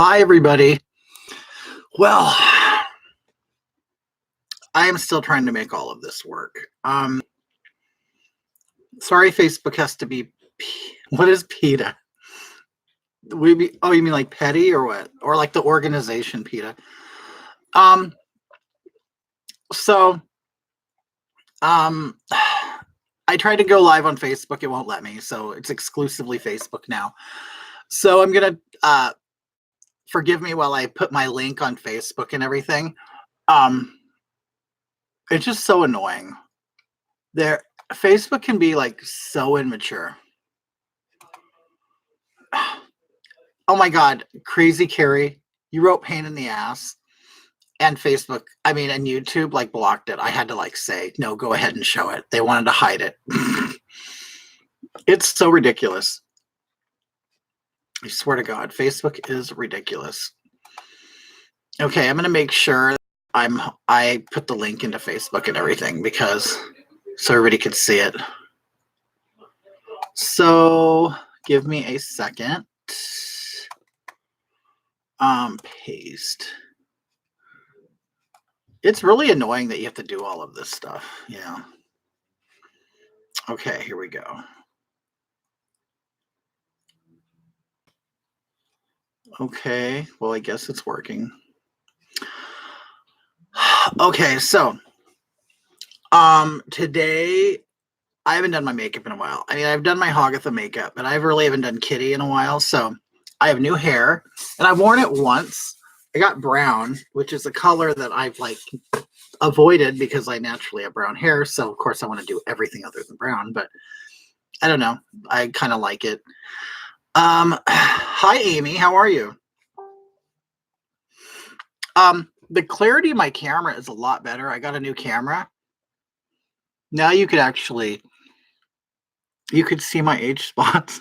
Hi, everybody. Well, I am still trying to make all of this work. Sorry, Facebook has to be. What is PETA? Oh, you mean like petty or what? Or like the organization PETA? Um, so, um, I tried to go live on Facebook. It won't let me. So it's exclusively Facebook now. So I'm going to forgive me while I put my link on Facebook and everything. It's just so annoying. Facebook can be like so immature. Oh my God, Crazy Carrie, you wrote pain in the ass. And Facebook, and YouTube like blocked it. I had to like say, no, go ahead and show it. They wanted to hide it. It's so ridiculous. I swear to God, Facebook is ridiculous. Okay, I'm gonna make sure I put the link into Facebook and everything so everybody could see it. So give me a second. Paste. It's really annoying that you have to do all of this stuff. Yeah. Okay, here we go. Okay, well, I guess it's working. Okay, so today I haven't done my makeup in a while. I've done my Hagatha makeup, but I really haven't done Kitty in a while. So I have new hair, and I've worn it once. I got brown, which is a color that I've like avoided because I naturally have brown hair. So of course I want to do everything other than brown, but I don't know. I kind of like it. Hi, Amy. How are you? The clarity of my camera is a lot better. I got a new camera. Now you could see my age spots.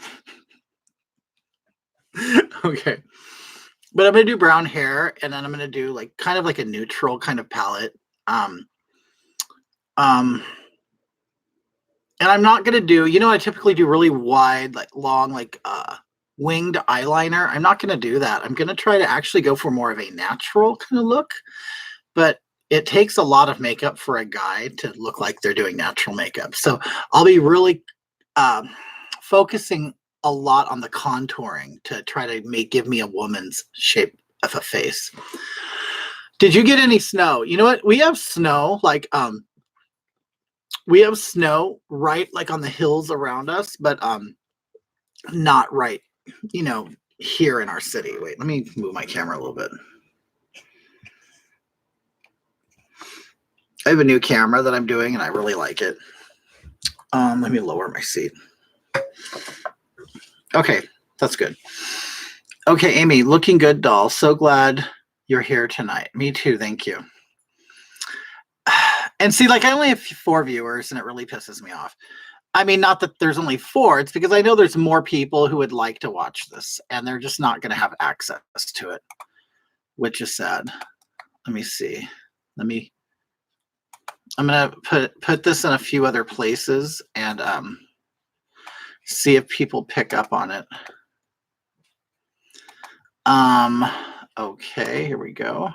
Okay. But I'm going to do brown hair, and then I'm going to do like kind of like a neutral kind of palette. And I'm not going to do, I typically do really wide, like long, like winged eyeliner. I'm not going to do that. I'm going to try to actually go for more of a natural kind of look, but it takes a lot of makeup for a guy to look like they're doing natural makeup. So I'll be really focusing a lot on the contouring to try to give me a woman's shape of a face. Did you get any snow? You know what? We have snow, we have snow right like on the hills around us, but not right, here in our city. Wait, let me move my camera a little bit. I have a new camera that I'm doing, and I really like it. Let me lower my seat. Okay, that's good. Okay, Amy, looking good, doll. So glad you're here tonight. Me too, thank you. And see, like I only have 4 viewers, and it really pisses me off. Not that there's only 4. It's because I know there's more people who would like to watch this, and they're just not going to have access to it, which is sad. Let me see. I'm going to put this in a few other places and see if people pick up on it. Okay, here we go.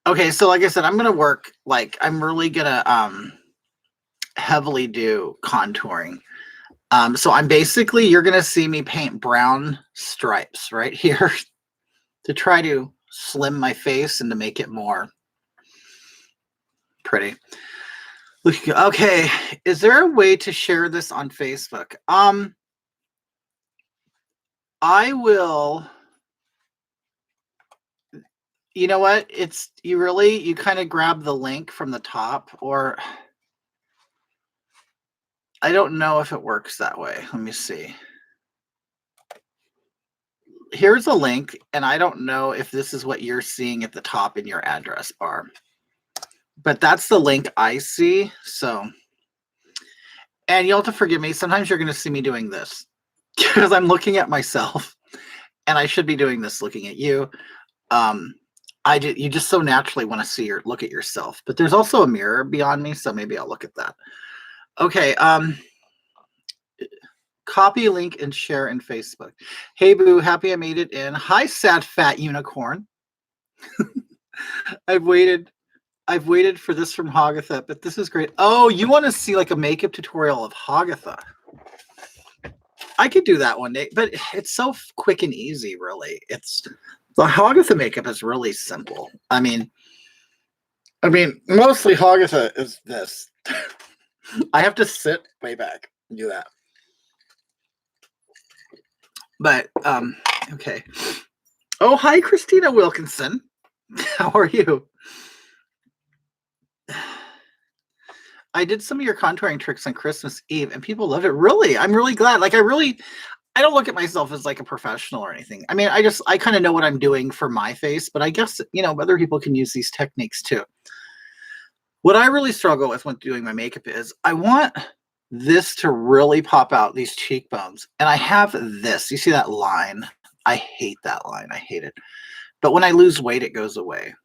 Okay, so like I said, I'm going to work, I'm really going to heavily do contouring. So you're going to see me paint brown stripes right here to try to slim my face and to make it more pretty. Okay, is there a way to share this on Facebook? I will. You know what? You kind of grab the link from the top, or I don't know if it works that way. Let me see. Here's a link, and I don't know if this is what you're seeing at the top in your address bar, but that's the link I see. So, and you'll have to forgive me. Sometimes you're going to see me doing this because I'm looking at myself, and I should be doing this looking at you. You just so naturally want to look at yourself, but there's also a mirror beyond me, so maybe I'll look at that. Okay. Copy link and share in Facebook. Hey boo, happy I made it in. Hi, sad fat unicorn. I've waited for this from Hagatha, but this is great. Oh, you want to see like a makeup tutorial of Hagatha? I could do that one day, but it's so quick and easy, really. It's the Hagatha makeup is really simple. I mean, mostly Hagatha is this. I have to sit way back and do that. But okay. Oh, hi, Christina Wilkinson. How are you? I did some of your contouring tricks on Christmas Eve and people loved it. Really? I'm really glad. Like I don't look at myself as like a professional or anything. I mean, I kind of know what I'm doing for my face, but I guess, other people can use these techniques too. What I really struggle with when doing my makeup is I want this to really pop out, these cheekbones. And I have this. You see that line? I hate that line. I hate it. But when I lose weight, it goes away.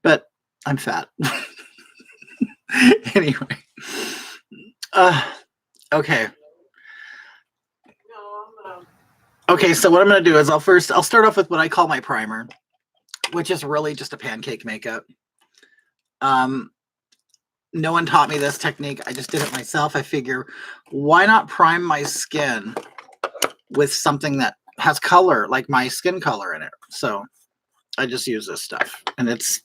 But I'm fat. Anyway. Okay. Okay, so what I'm going to do is I'll start off with what I call my primer, which is really just a pancake makeup. No one taught me this technique. I just did it myself. I figure, why not prime my skin with something that has color, like my skin color in it? So I just use this stuff. And it's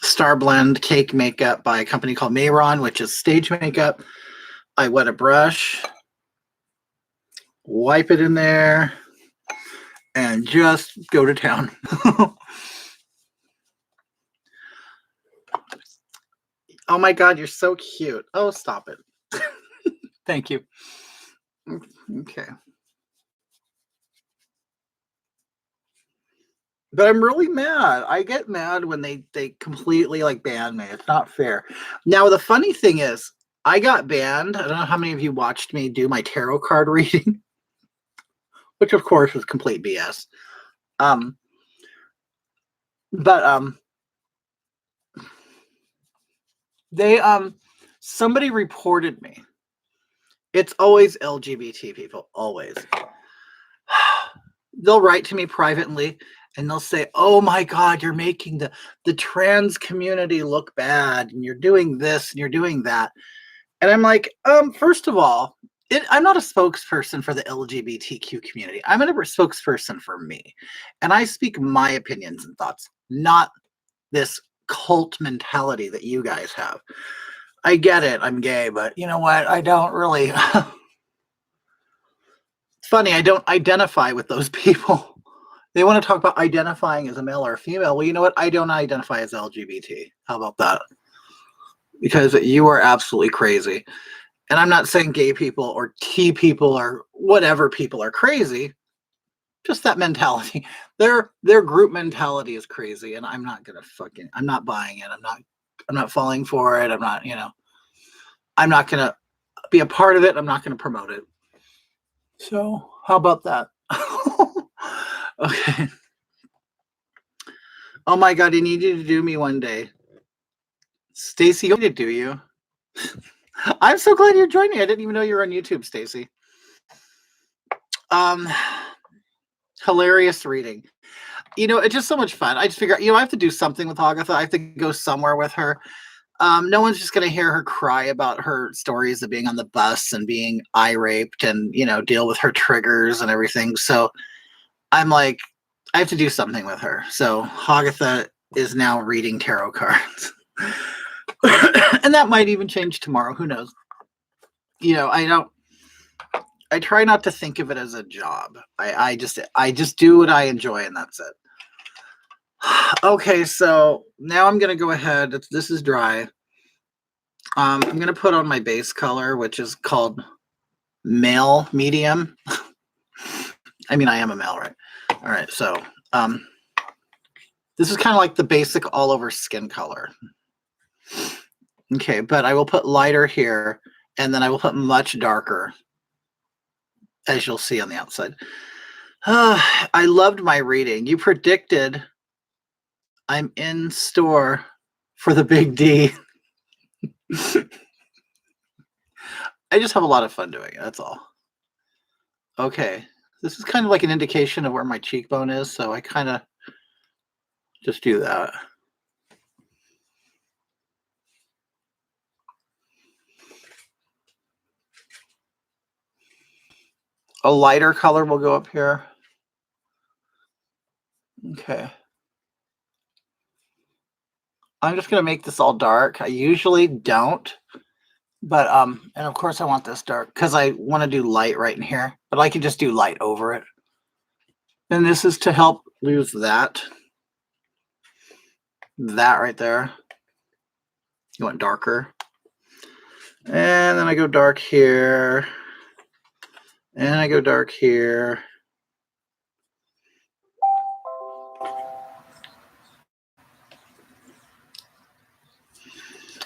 Star Blend Cake Makeup by a company called Mayron, which is stage makeup. I wet a brush, wipe it in there, and just go to town. Oh my God, you're so cute. Oh, stop it. Thank you. Okay. But I'm really mad. I get mad when they completely like ban me. It's not fair. Now, the funny thing is, I got banned. I don't know how many of you watched me do my tarot card reading, which of course was complete BS. They somebody reported me. It's always LGBT people, always. They'll write to me privately and they'll say, oh my God, you're making the trans community look bad and you're doing this and you're doing that. And I'm like, first of all, I'm not a spokesperson for the LGBTQ community. I'm a spokesperson for me. And I speak my opinions and thoughts, not this cult mentality that you guys have. I get it. I'm gay, but you know what? I don't really. It's funny. I don't identify with those people. They want to talk about identifying as a male or a female. Well, you know what? I don't identify as LGBT. How about that? Because you are absolutely crazy. And I'm not saying gay people or T people or whatever people are crazy. Just that mentality. Their group mentality is crazy, and I'm not gonna I'm not buying it. I'm not falling for it. I'm not gonna be a part of it. I'm not gonna promote it. So how about that? Okay. Oh my God, I need you to do me one day. Stacy, you need to do you. I'm so glad you're joining. I didn't even know you were on YouTube, Stacy. Hilarious reading. It's just so much fun. I just figure, I have to do something with Agatha. I have to go somewhere with her. No one's just going to hear her cry about her stories of being on the bus and being eye raped and, deal with her triggers and everything. So I'm like, I have to do something with her. So Agatha is now reading tarot cards. And that might even change tomorrow. Who knows? I try not to think of it as a job. I just do what I enjoy, and that's it. Okay, so now I'm going to go ahead. This is dry. I'm going to put on my base color, which is called Male Medium. I mean, I am a male, right? All right, so this is kind of like the basic all-over skin color. Okay, but I will put lighter here, and then I will put much darker, as you'll see on the outside. I loved my reading. You predicted I'm in store for the big D. I just have a lot of fun doing it. That's all. Okay. This is kind of like an indication of where my cheekbone is, so I kind of just do that. A lighter color will go up here. Okay. I'm just going to make this all dark. I usually don't, but and of course I want this dark because I want to do light right in here, but I can just do light over it. And this is to help lose that right there. You want darker. And then I go dark here. And I go dark here.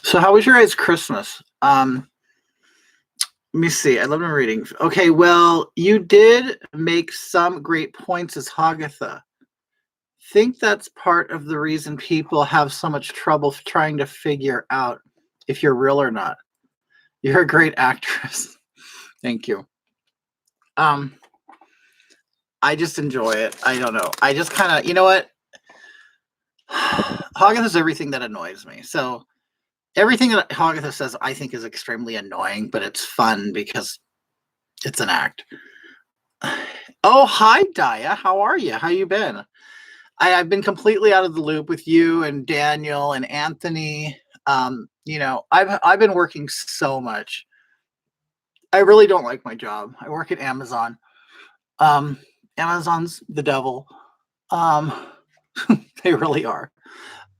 So how was your guys' Christmas? Let me see. I love my reading. Okay, well, you did make some great points as Hagatha. Think that's part of the reason people have so much trouble trying to figure out if you're real or not. You're a great actress. Thank you. I just enjoy it. I don't know. I just kind of, you know what? Hagatha is everything that annoys me. So everything that Hagatha says, I think is extremely annoying, but it's fun because it's an act. Oh, hi, Daya. How are you? How you been? I've been completely out of the loop with you and Daniel and Anthony. You know, I've been working so much. I really don't like my job. I work at Amazon. Amazon's the devil. Um, they really are.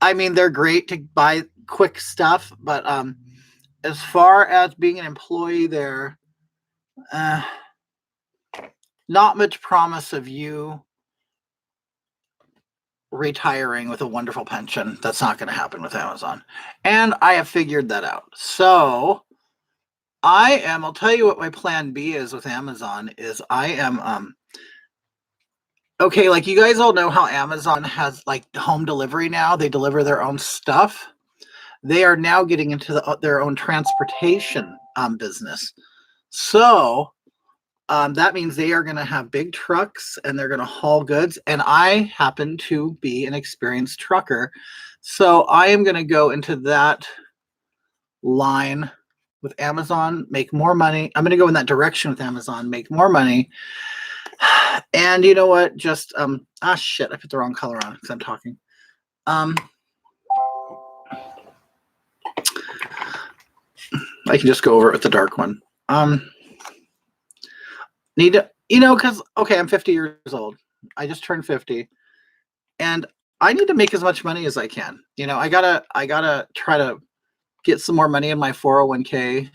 I mean, they're great to buy quick stuff, but as far as being an employee there, not much promise of you retiring with a wonderful pension. That's not going to happen with Amazon. And I have figured that out. So I'll tell you what my plan B is with Amazon is I am okay, like you guys all know how Amazon has like home delivery now. They deliver their own stuff. They are now getting into their own transportation business. So that means they are going to have big trucks and they're going to haul goods. And I happen to be an experienced trucker. So I am going to go into that line with Amazon, make more money. I'm going to go in that direction with Amazon, make more money. And you know what? Just shit, I put the wrong color on because I'm talking. I can just go over it with the dark one. Need to, you know, because okay, I'm 50 years old. I just turned 50, and I need to make as much money as I can. You know, I gotta try to get some more money in my 401k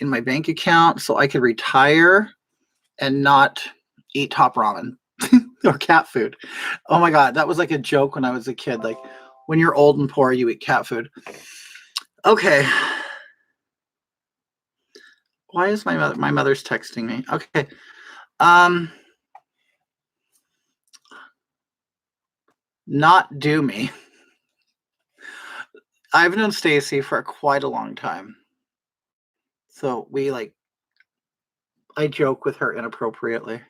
in my bank account so I could retire and not eat top ramen or cat food. Oh my god, that was like a joke when I was a kid. Like when you're old and poor, you eat cat food. Okay. Why is my mother's texting me? Okay. Not do me. I've known Stacy for quite a long time. So I joke with her inappropriately.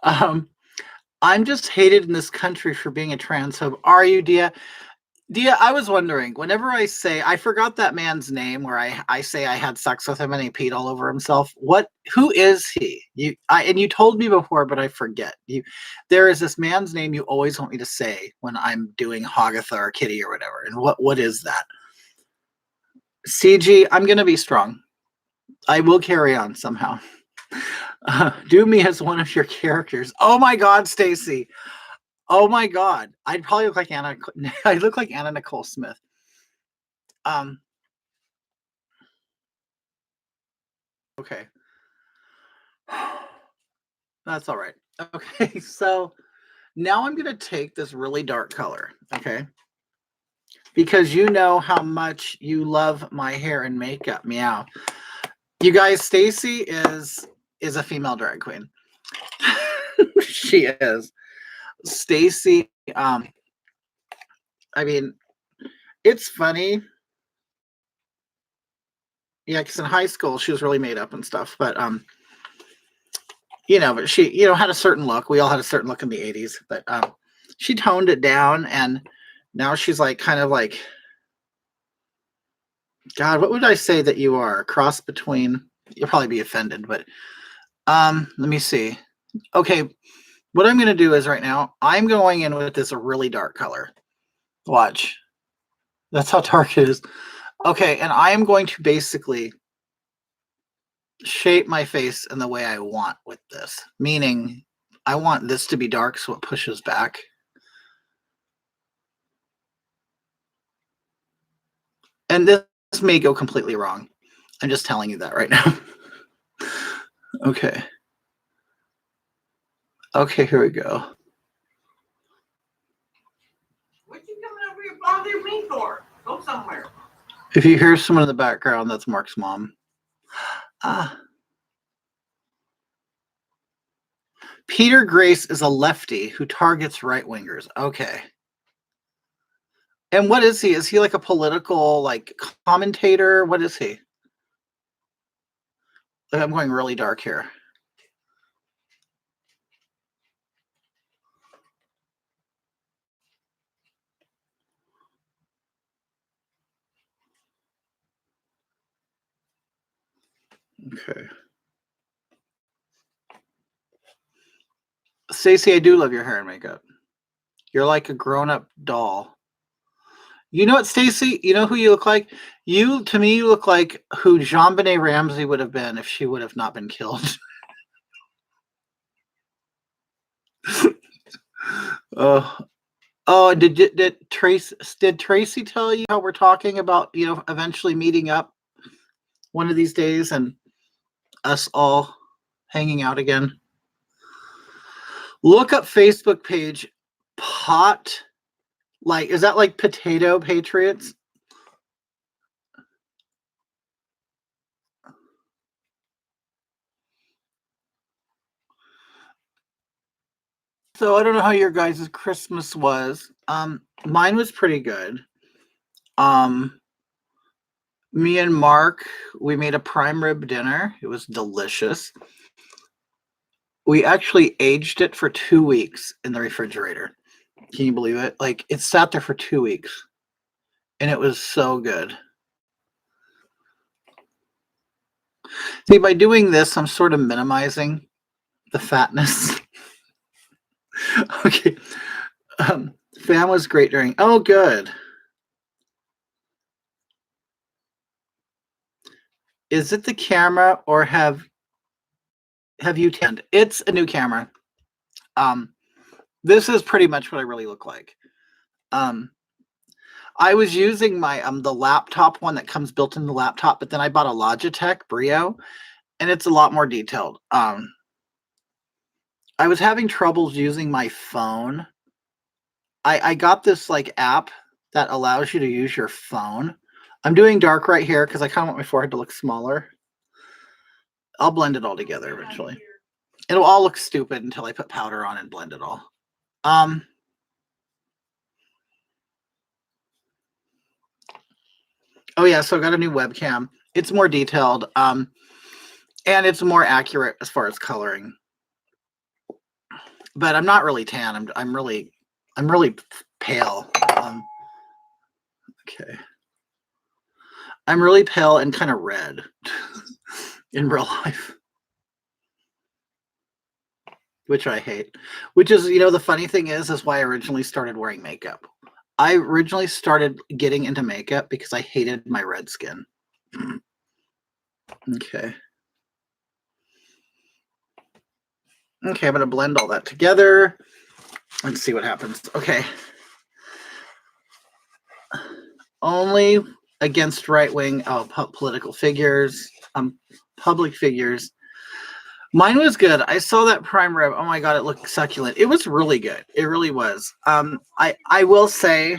I'm just hated in this country for being a transphobe. Are you, Dia? Dia, I was wondering, whenever I forgot that man's name where I say I had sex with him and he peed all over himself. Who is he? And you told me before, but I forget. There is this man's name you always want me to say when I'm doing Hagatha or Kitty or whatever. And what is that? CG, I'm gonna be strong. I will carry on somehow. Do me as one of your characters. Oh my God, Stacy. Oh my God. I'd probably look like Anna. I look like Anna Nicole Smith. Okay. That's all right. Okay, so now I'm going to take this really dark color, okay? Because you know how much you love my hair and makeup. Meow. You guys, Stacy is a female drag queen. She is. Stacy, I mean, it's funny. Yeah, because in high school she was really made up and stuff. But you know, but she, you know, had a certain look. We all had a certain look in the 80s, but she toned it down, and now she's like kind of like, God, what would I say that you are? A cross between, you'll probably be offended, but let me see. Okay, what I'm gonna do is right now, I'm going in with this really dark color. Watch. That's how dark it is. Okay, and I am going to basically shape my face in the way I want with this. Meaning I want this to be dark so it pushes back. And this may go completely wrong. I'm just telling you that right now. Okay. Okay, here we go. What you coming over here bothering me for? Go somewhere. If you hear someone in the background, that's Mark's mom. Peter Grace is a lefty who targets right-wingers. Okay. And what is he? Is he like a political like commentator? What is he? I'm going really dark here. Okay. Stacey, I do love your hair and makeup. You're like a grown-up doll. You know what, Stacey? You know who you look like? You, to me, you look like who JonBenet Ramsey would have been if she would have not been killed. Oh, did Tracy tell you how we're talking about, you know, eventually meeting up one of these days and us all hanging out again? Look up Facebook page pot. Like, is that like Potato Patriots? So I don't know how your guys' Christmas was. Mine was pretty good. Me and Mark, we made a prime rib dinner. It was delicious. We actually aged it for 2 weeks in the refrigerator. Can you believe it? Like, it sat there for 2 weeks, and it was so good. See, by doing this, I'm sort of minimizing the fatness. Okay. Fam was great during. Oh, good. Is it the camera, or have you tanned? It's a new camera. This is pretty much what I really look like. I was using my the laptop one that comes built in the laptop, but then I bought a Logitech Brio, and it's a lot more detailed. I was having troubles using my phone. I got this like app that allows you to use your phone. I'm doing dark right here because I kind of want my forehead to look smaller. I'll blend it all together eventually. It'll all look stupid until I put powder on and blend it all. Oh yeah, so I got a new webcam. It's more detailed, and it's more accurate as far as coloring. But I'm not really tan. I'm really pale. Okay. I'm really pale and kind of red in real life, which I hate. Which is, you know, the funny thing is why I originally started wearing makeup. I originally started getting into makeup because I hated my red skin. Okay. Okay, I'm going to blend all that together. Let's see what happens. Okay. Only against right-wing political figures, public figures. Mine was good. I saw that prime rib. Oh my god, it looked succulent. It was really good. It really was. I will say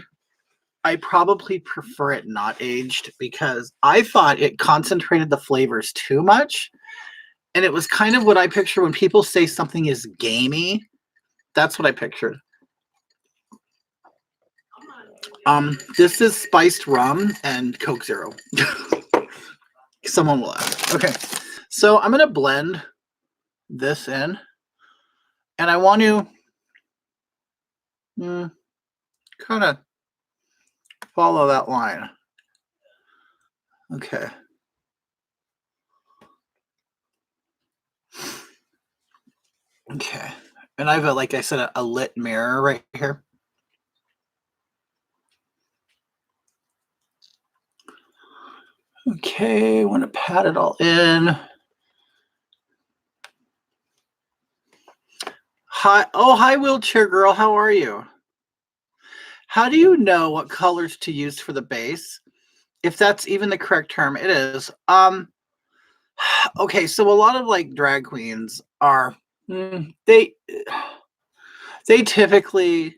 I probably prefer it not aged because I thought it concentrated the flavors too much. And it was kind of what I picture when people say something is gamey. That's what I pictured. This is spiced rum and Coke Zero. Someone will ask. Okay, so I'm gonna blend this in, and I want to kind of follow that line. Okay. Okay. And I have, like I said, a lit mirror right here. Okay, I want to pat it all in. Hi. Oh, hi, wheelchair girl. How are you? How do you know what colors to use for the base? If that's even the correct term, it is. Okay, so a lot of like drag queens are they typically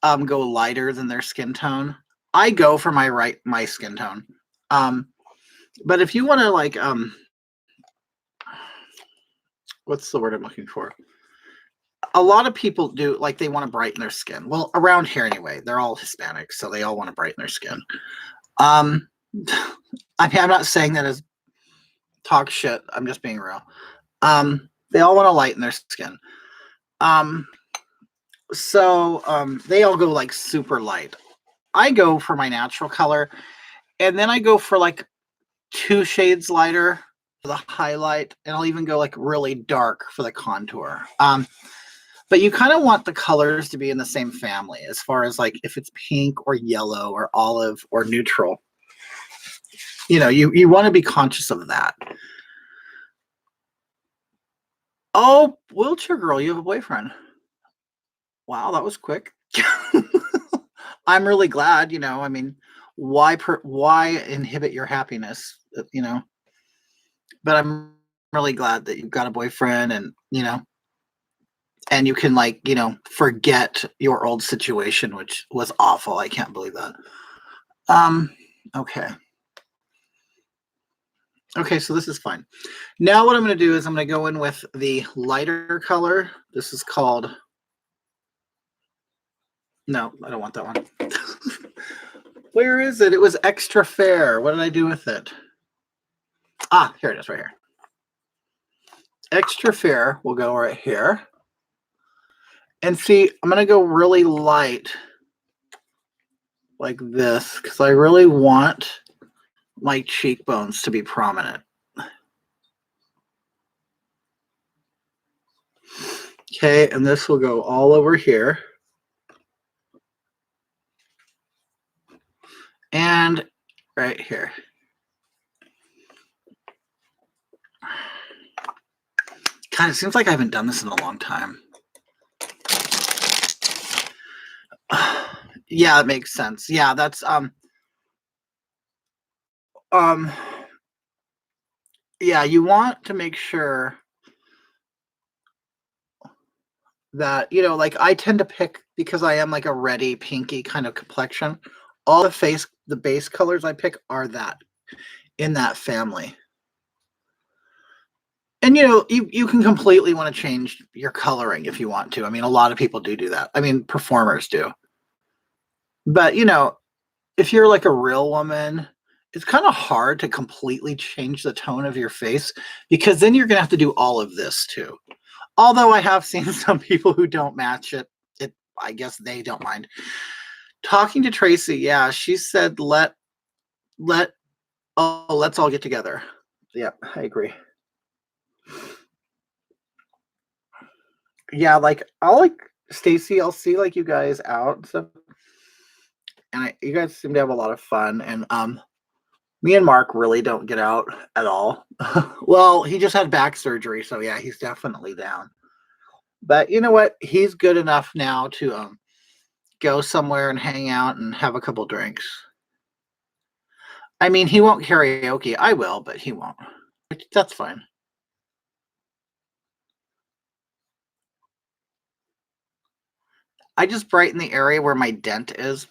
go lighter than their skin tone. I go for my skin tone. But if you want to like what's the word I'm looking for? A lot of people do like they want to brighten their skin. Well, around here anyway, they're all Hispanic, so they all want to brighten their skin. I mean, I'm not saying that as talk shit. I'm just being real. They all want to lighten their skin. So they all go like super light. I go for my natural color, and then I go for like 2 shades lighter for the highlight, and I'll even go like really dark for the contour. But you kind of want the colors to be in the same family as far as like if it's pink or yellow or olive or neutral. You know, you want to be conscious of that. Oh, wheelchair girl, you have a boyfriend. Wow, that was quick. I'm really glad, you know, I mean, why inhibit your happiness, you know? But I'm really glad that you've got a boyfriend and, you know, and you can like, you know, forget your old situation, which was awful. I can't believe that. Okay. Okay, so this is fine. Now what I'm going to do is I'm going to go in with the lighter color. This is called, no, I don't want that one. Where is it? It was Extra Fair. What did I do with it? Ah, here it is right here. Extra Fair will go right here. And see, I'm going to go really light like this because I really want my cheekbones to be prominent. Okay, and this will go all over here. And right here. God, it seems like I haven't done this in a long time. Yeah, it makes sense. Yeah, that's yeah, you want to make sure that, you know, like I tend to pick because I am like a reddy pinky kind of complexion. All the base colors I pick are that in that family. And you know, you can completely want to change your coloring if you want to. I mean, a lot of people do that. I mean, performers do. But you know, if you're like a real woman, it's kind of hard to completely change the tone of your face because then you're gonna have to do all of this too. Although I have seen some people who don't match it. I guess they don't mind. Talking to Tracy, yeah, she said let's all get together. Yeah, I agree. Yeah, like I'll like Stacy, I'll see like you guys out and stuff. And you guys seem to have a lot of fun. And me and Mark really don't get out at all. Well, he just had back surgery, so yeah, he's definitely down. But you know what? He's good enough now to go somewhere and hang out and have a couple drinks. I mean, he won't karaoke. I will, but he won't. That's fine. I just brighten the area where my dent is.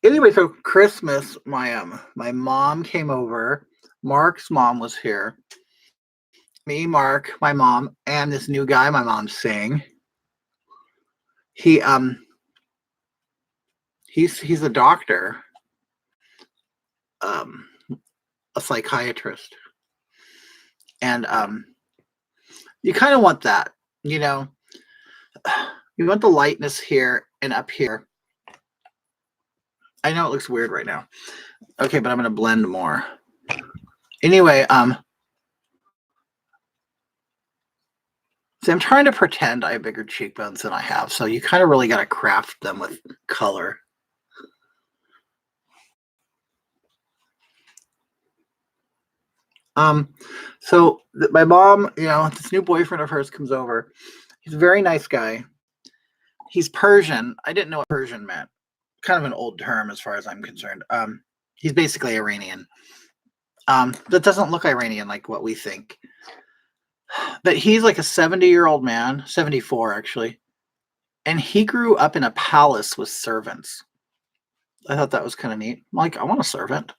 Anyway, so Christmas, my mom came over. Mark's mom was here. Me, Mark, my mom, and this new guy my mom's seeing. He he's a doctor. a psychiatrist. And you kind of want that, you know, you want the lightness here and up here. I know it looks weird right now. Okay, but I'm going to blend more. Anyway, see, I'm trying to pretend I have bigger cheekbones than I have, so you kind of really got to craft them with color. So my mom, you know, this new boyfriend of hers comes over. He's a very nice guy. He's Persian. I didn't know what Persian meant. Kind of an old term as far as I'm concerned. He's basically Iranian. That doesn't look Iranian like what we think. But he's like a 70-year-old man, 74 actually. And he grew up in a palace with servants. I thought that was kind of neat. I'm like, I want a servant.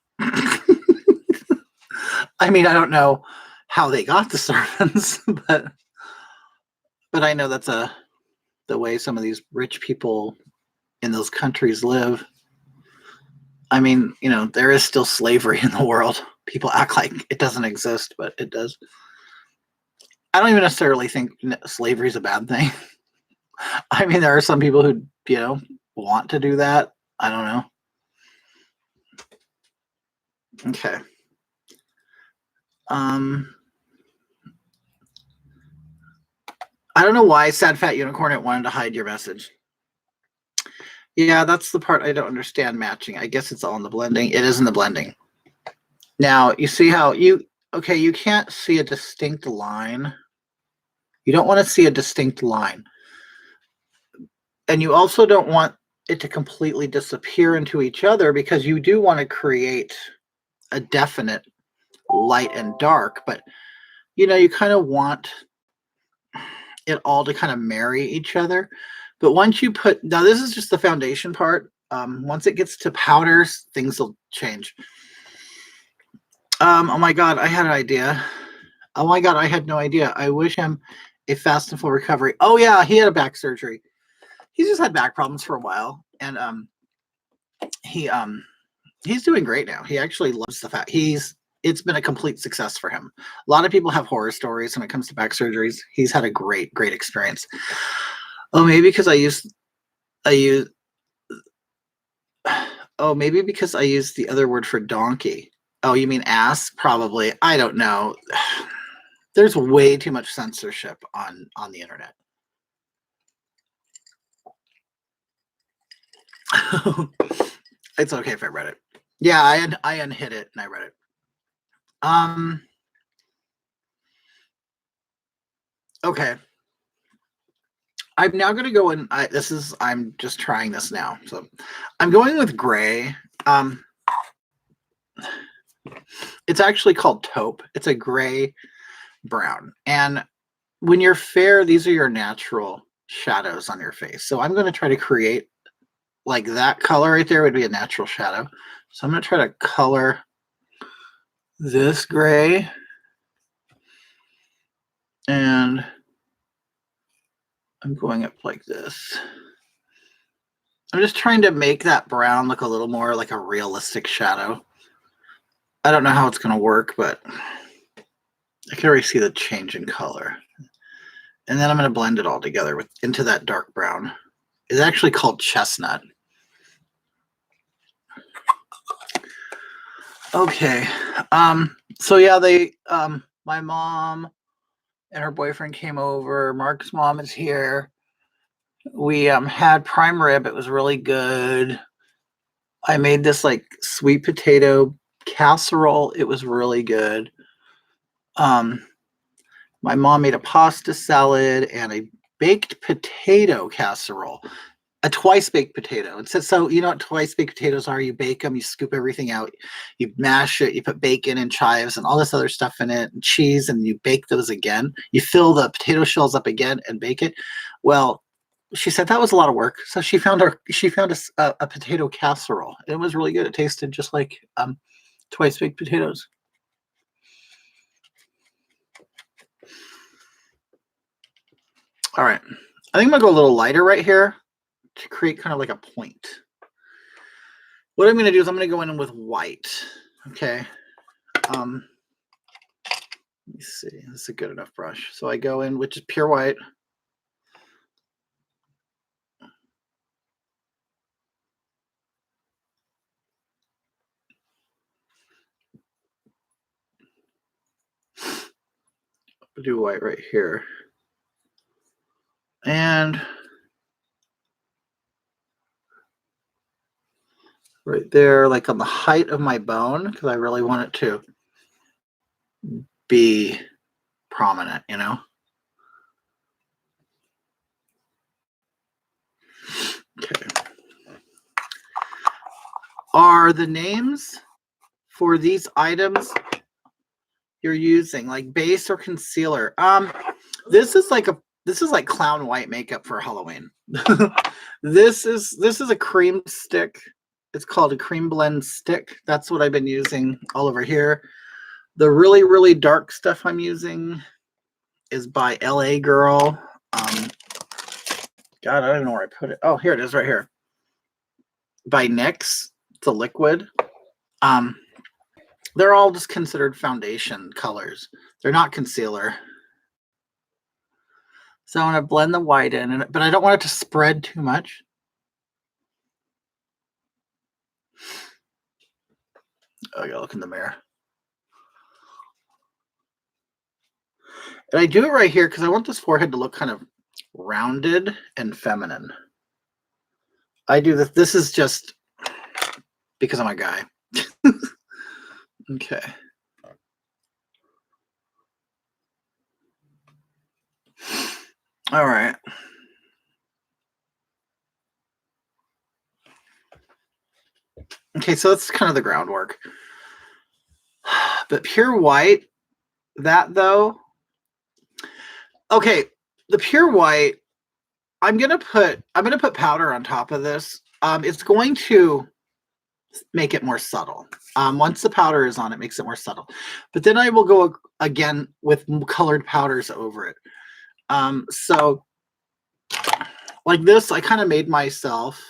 I mean, I don't know how they got the servants, but I know that's the way some of these rich people in those countries live. I mean, you know, there is still slavery in the world. People act like it doesn't exist, but it does. I don't even necessarily think slavery is a bad thing. I mean, there are some people who, you know, want to do that. I don't know. Okay. I don't know why Sad Fat Unicorn it wanted to hide your message. Yeah, that's the part I don't understand matching. I guess it's all in the blending. It is in the blending. Now, you see how you can't see a distinct line. You don't want to see a distinct line. And you also don't want it to completely disappear into each other because you do want to create a definite light and dark, but you know, you kind of want it all to kind of marry each other. But once you put, now this is just the foundation part. Once it gets to powders, things will change. Oh my God, I had an idea. Oh my God, I had no idea. I wish him a fast and full recovery. Oh yeah, he had a back surgery. He's just had back problems for a while. And he's doing great now. He actually loves the fact it's been a complete success for him. A lot of people have horror stories when it comes to back surgeries. He's had a great experience. Oh, maybe because maybe because I used the other word for donkey. Oh, you mean ass? Probably. I don't know. There's way too much censorship on the internet. It's okay if I read it. Yeah, I unhid it and I read it. Okay. I'm now going to go in. I'm just trying this now. So I'm going with gray. It's actually called taupe. It's a gray brown. And when you're fair, these are your natural shadows on your face. So I'm going to try to create like that color right there would be a natural shadow. So I'm going to try to color this gray. And I'm going up like this. I'm just trying to make that brown look a little more like a realistic shadow. I don't know how it's going to work, but I can already see the change in color. And then I'm going to blend it all together into that dark brown. It's actually called chestnut. Okay. So yeah, my mom and her boyfriend came over. Mark's mom is here. We had prime rib. It was really good. I made this like sweet potato casserole. It was really good. My mom made a pasta salad and a baked potato casserole, a twice baked potato. And so you know what twice baked potatoes are? You bake them, you scoop everything out, you mash it, you put bacon and chives and all this other stuff in it, and cheese, and you bake those again. You fill the potato shells up again and bake it. Well, she said that was a lot of work, so she found a potato casserole. It was really good. It tasted just like twice baked potatoes. All right, I think I'm gonna go a little lighter right here to create kind of like a point. What I'm gonna do is I'm gonna go in with white. Okay. Let me see. This is a good enough brush. So I go in, which is pure white. I'll do white right here. And right there, like on the height of my bone, because I really want it to be prominent, you know? Okay. Are the names for these items you're using like base or concealer? This is like clown white makeup for Halloween. This is a cream stick. It's called a cream blend stick. That's what I've been using all over here. The really, really dark stuff I'm using is by LA Girl. God, I don't know where I put it. Oh, here it is right here. By NYX. It's a liquid. They're all just considered foundation colors. They're not concealer. So I'm going to blend the white in, but I don't want it to spread too much. Oh, I gotta look in the mirror. And I do it right here because I want this forehead to look kind of rounded and feminine. I do this. This is just because I'm a guy. Okay. All right. Okay, so that's kind of the groundwork. But pure white, that though. Okay, the pure white, I'm gonna put powder on top of this. It's going to make it more subtle. Once the powder is on, it makes it more subtle. But then I will go again with colored powders over it. So like this, I kind of made myself.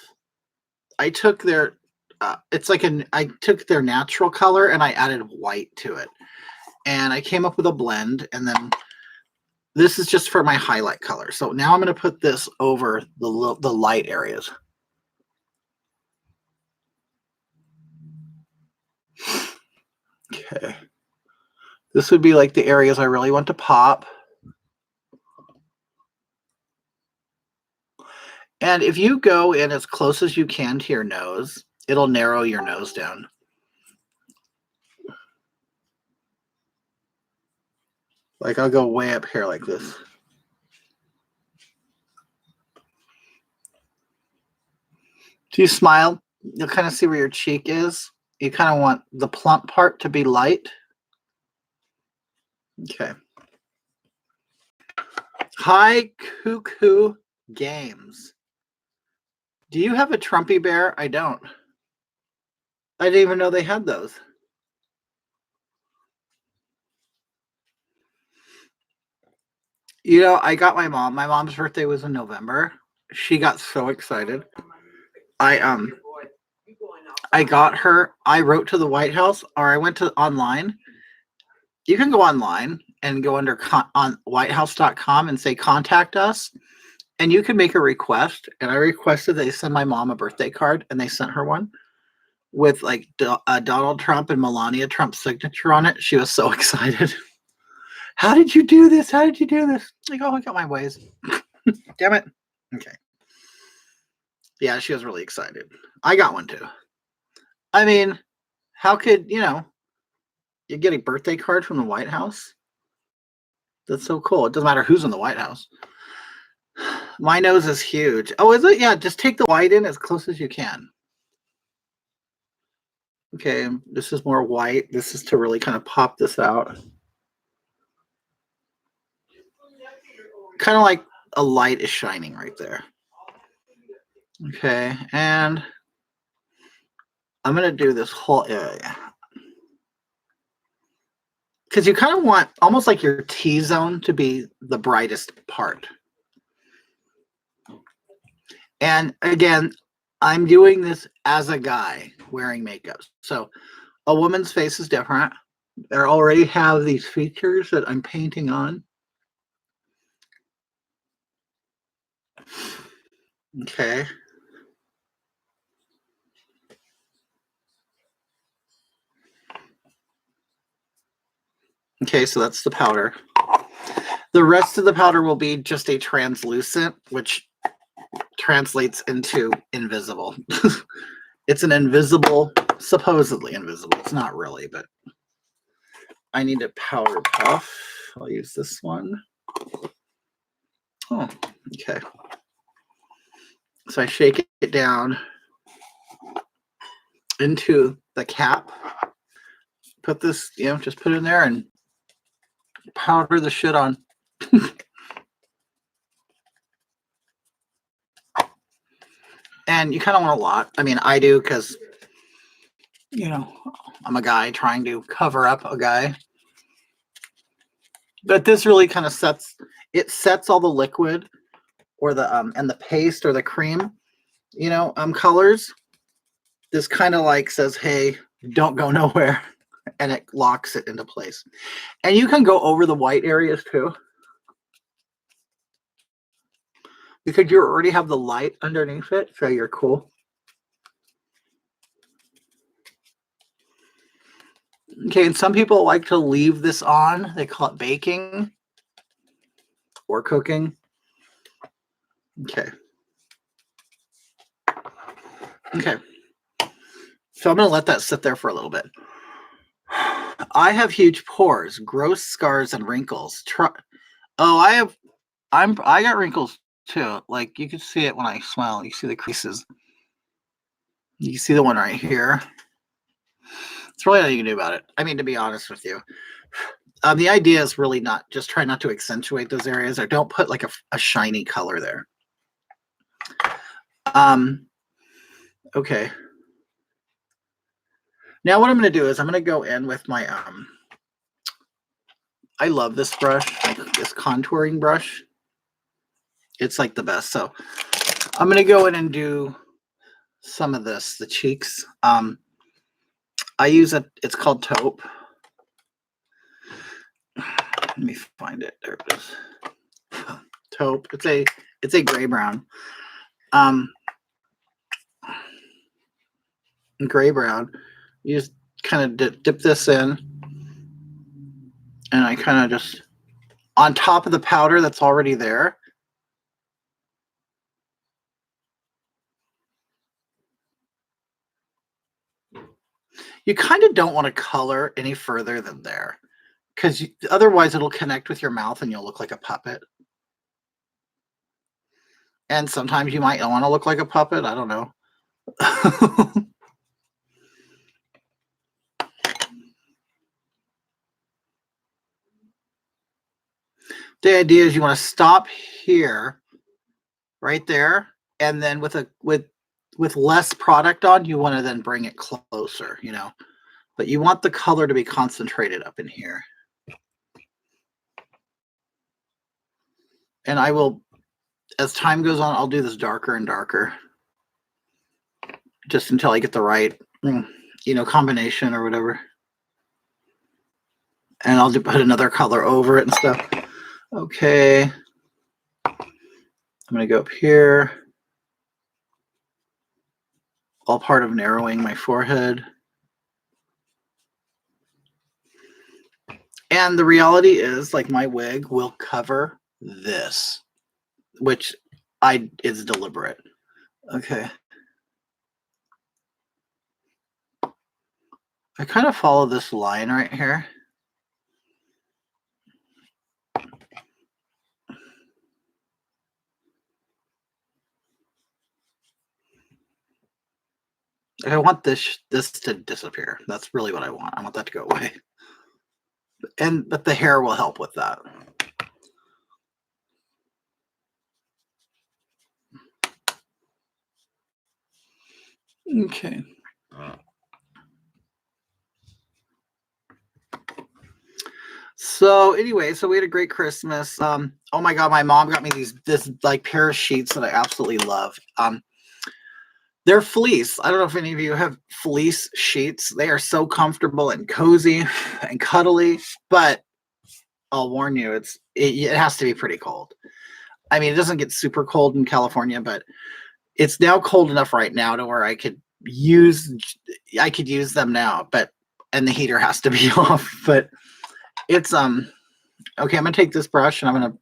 I took their, I took their natural color and I added white to it, and I came up with a blend. And then this is just for my highlight color. So now I'm going to put this over the light areas. Okay. This would be like the areas I really want to pop. And if you go in as close as you can to your nose, it'll narrow your nose down. Like I'll go way up here like this. Do you smile? You'll kind of see where your cheek is. You kind of want the plump part to be light. Okay. Hi, Cuckoo Games. Do you have a Trumpy bear? I don't. I didn't even know they had those. You know, I got my mom. My mom's birthday was in November. She got so excited. I got her. I wrote to the White House, or I went to online. You can go online and go under on whitehouse.com and say contact us, and you can make a request. And I requested they send my mom a birthday card, and they sent her one with like Donald Trump and Melania Trump's signature on it. She was so excited. How did you do this? How did you do this? Like, oh, I got my ways. Damn it. Okay. Yeah, she was really excited. I got one too. I mean, how could, you get a birthday card from the White House? That's so cool. It doesn't matter who's in the White House. My nose is huge. Oh, is it? Yeah, just take the white in as close as you can. Okay, this is more white. This is to really kind of pop this out. Kind of like a light is shining right there. Okay, and I'm going to do this whole area. Because you kind of want almost like your T-zone to be the brightest part. And again, I'm doing this as a guy wearing makeup. So A woman's face is different. They already have these features that I'm painting on. Okay. Okay, so that's the powder. The rest of the powder will be just a translucent, which translates into invisible. It's an invisible, supposedly invisible. It's not really, but I need a powder puff. I'll use this one. Oh, okay. So I shake it down into the cap. Put this, just put it in there and powder the shit on. And you kind of want a lot. I mean, I do because, I'm a guy trying to cover up a guy. But this really kind of sets all the liquid or the and the paste or the cream, colors. This kind of like says, hey, don't go nowhere. And it locks it into place. And you can go over the white areas too, because you already have the light underneath it, so you're cool. Okay, and some people like to leave this on. They call it baking or cooking. Okay. Okay. So I'm going to let that sit there for a little bit. I have huge pores, gross scars, and wrinkles. I got wrinkles too. Like you can see it when I smile. You see the creases. You see the one right here. It's really nothing you can do about it. I mean, to be honest with you, the idea is really not just try not to accentuate those areas, or don't put like a shiny color there. Okay. Now what I'm going to do is I'm going to go in with my I love this brush, like this contouring brush. It's like the best. So I'm going to go in and do some of this, the cheeks. I use it's called taupe. Let me find it. There it is. Taupe. It's a gray brown. Gray brown. You just kind of dip this in, and I kind of just on top of the powder that's already there. You kind of don't want to color any further than there, because otherwise it'll connect with your mouth and you'll look like a puppet. And sometimes you might want to look like a puppet. I don't know. The idea is you want to stop here, right there, and then with less product on, you want to then bring it closer, But you want the color to be concentrated up in here. And I will, as time goes on, I'll do this darker and darker, just until I get the right, combination or whatever. And I'll put another color over it and stuff. Okay. I'm going to go up here. All part of narrowing my forehead. And the reality is, like, my wig will cover this, which is deliberate. Okay. I kind of follow this line right here. I want this to disappear. That's really what I want. I want that to go away. But the hair will help with that. Okay. So anyway, so we had a great Christmas. Oh my God, my mom got me this like pair of sheets that I absolutely love. They're fleece. I don't know if any of you have fleece sheets. They are so comfortable and cozy and cuddly, but I'll warn you, it has to be pretty cold. I mean, it doesn't get super cold in California, but it's now cold enough right now to where I could use them now, but and the heater has to be off. But it's okay, I'm gonna take this brush and I'm gonna.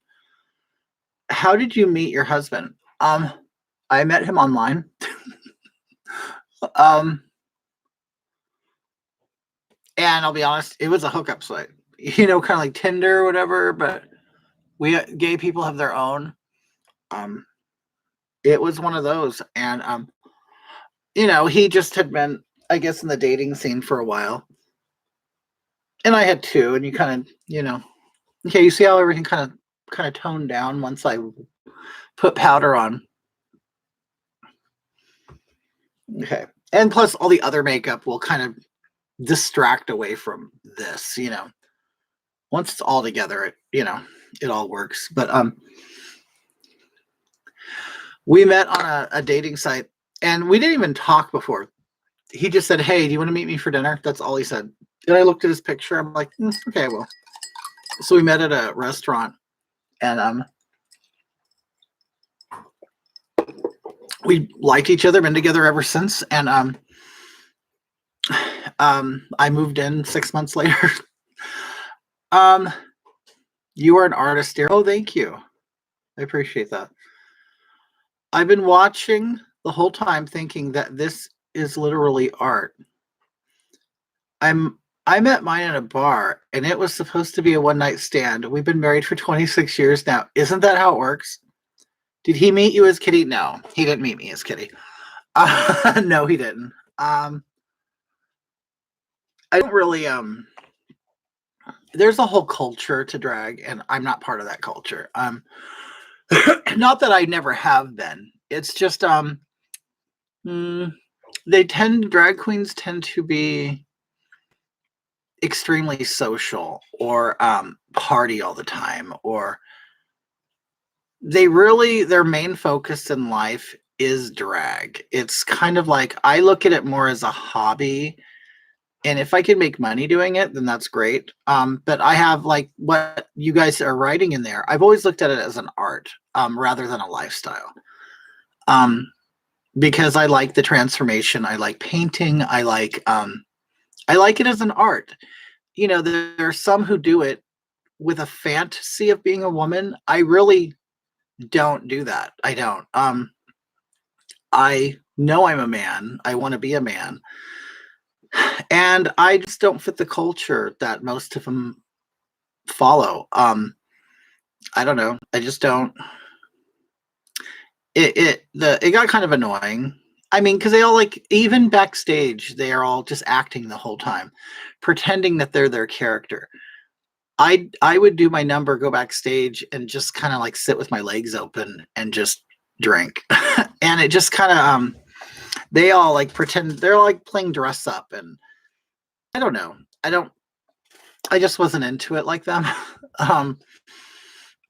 How did you meet your husband? I met him online. um and I'll be honest, it was a hookup site. Kind of like Tinder or whatever, but we gay people have their own. Um it was one of those, and he just had been, I guess, in the dating scene for a while. And I had too, and you kind of, okay, you see how everything kind of toned down once I put powder on. Okay. And plus all the other makeup will kind of distract away from this, Once it's all together, it all works. But we met on a dating site, and we didn't even talk before. He just said, "Hey, do you want to meet me for dinner?" That's all he said. And I looked at his picture. I'm like, okay, well. So we met at a restaurant, and we liked each other, been together ever since. And I moved in 6 months later. You are an artist, dear. Oh, thank you. I appreciate that. I've been watching the whole time thinking that this is literally art. I met mine at a bar, and it was supposed to be a one-night stand. We've been married for 26 years now. Isn't that how it works? Did he meet you as Kitty? No, he didn't meet me as Kitty. No, he didn't. I don't really there's a whole culture to drag, and I'm not part of that culture. Not that I never have been. It's just drag queens tend to be extremely social, or party all the time, or their main focus in life is drag. It's kind of like, I look at it more as a hobby, and if I can make money doing it, then that's great. But I have, like what you guys are writing in there, I've always looked at it as an art, rather than a lifestyle. Because I like the transformation. I like painting. I like it as an art. There are some who do it with a fantasy of being a woman. I really don't do that. I don't. I know I'm a man. I want to be a man. And I just don't fit the culture that most of them follow. I don't know. I just don't. It got kind of annoying. I mean, because they all, like, even backstage, they are all just acting the whole time, pretending that they're their character. I would do my number, go backstage, and just kind of like sit with my legs open and just drink. And it just kind of they all like pretend they're like playing dress up, and I don't know. I just wasn't into it like them.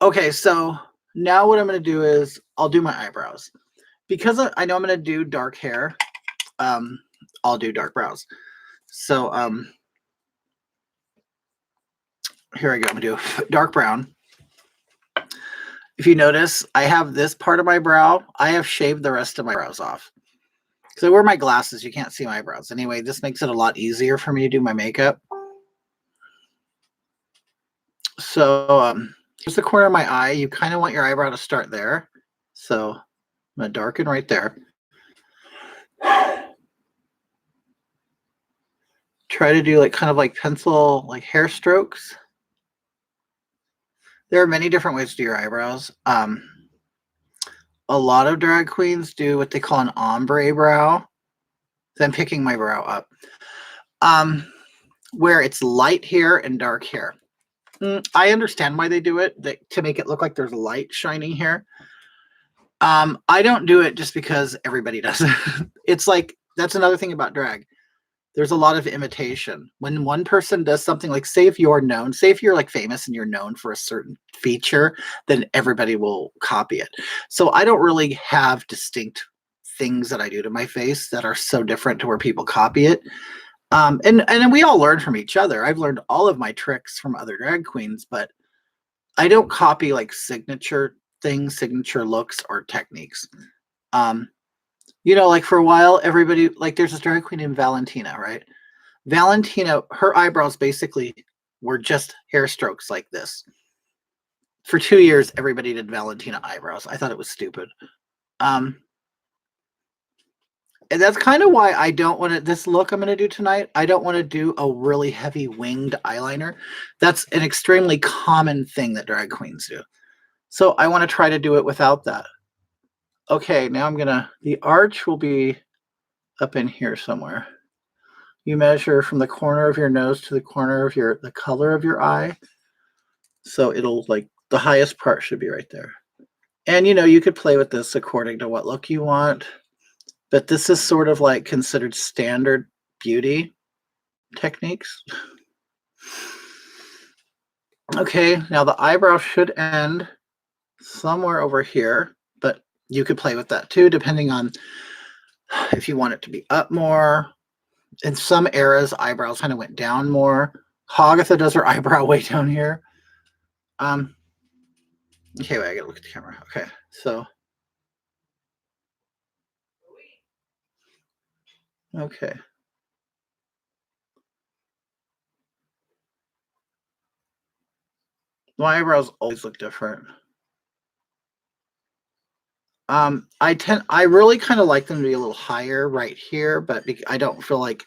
Okay, so now what I'm going to do is I'll do my eyebrows. Because I know I'm going to do dark hair, I'll do dark brows. So here I go. I'm going to do dark brown. If you notice, I have this part of my brow. I have shaved the rest of my brows off. Because I wear my glasses, you can't see my eyebrows. Anyway, this makes it a lot easier for me to do my makeup. So here's the corner of my eye. You kind of want your eyebrow to start there. So I'm going to darken right there. Try to do like kind of like pencil, like hair strokes. There are many different ways to do your eyebrows. A lot of drag queens do what they call an ombre brow. So I'm picking my brow up. Where it's light hair and dark hair. I understand why they do it, to make it look like there's light shining here. I don't do it just because everybody does it. It's like, that's another thing about drag. There's a lot of imitation. When one person does something, like say if you're like famous and you're known for a certain feature, then everybody will copy it. So I don't really have distinct things that I do to my face that are so different to where people copy it. And we all learn from each other. I've learned all of my tricks from other drag queens, but I don't copy like signature things, signature looks, or techniques. Like for a while, everybody, like there's this drag queen named Valentina, right? Valentina, her eyebrows basically were just hair strokes like this. For 2 years, everybody did Valentina eyebrows. I thought it was stupid. And that's kind of why I don't want to, this look I'm going to do tonight, I don't want to do a really heavy winged eyeliner. That's an extremely common thing that drag queens do. So I want to try to do it without that. Okay, now the arch will be up in here somewhere. You measure from the corner of your nose to the corner of the color of your eye. So it'll like, the highest part should be right there. And you could play with this according to what look you want. But this is sort of like considered standard beauty techniques. Okay, now the eyebrow should end somewhere over here, but you could play with that too, depending on if you want it to be up more. In some eras, eyebrows kind of went down more. Hagatha does her eyebrow way down here. Okay, wait, I gotta look at the camera. Okay, so. Okay. My eyebrows always look different. I really kind of like them to be a little higher right here, but I don't feel like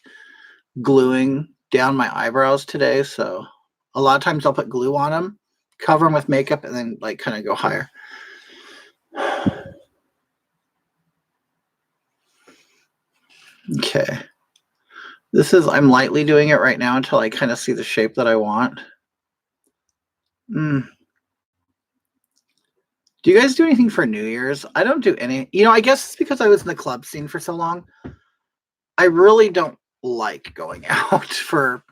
gluing down my eyebrows today. So a lot of times I'll put glue on them, cover them with makeup, and then like kind of go higher. Okay. I'm lightly doing it right now until I kind of see the shape that I want. Do you guys do anything for New Year's? I don't do any. I guess it's because I was in the club scene for so long. I really don't like going out for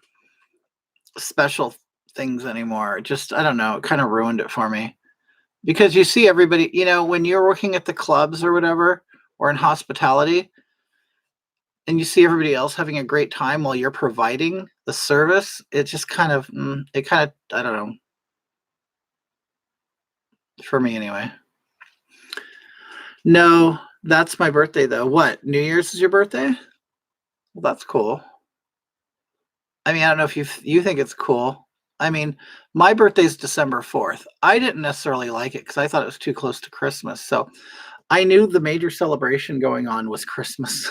special things anymore. Just, I don't know, it kind of ruined it for me. Because you see everybody, when you're working at the clubs or whatever, or in hospitality, and you see everybody else having a great time while you're providing the service, it just kind of, I don't know. For me anyway. No, that's my birthday though. What? New Year's is your birthday? Well, that's cool. I mean, I don't know if you think it's cool. I mean, my birthday's December 4th. I didn't necessarily like it because I thought it was too close to Christmas. So I knew the major celebration going on was Christmas.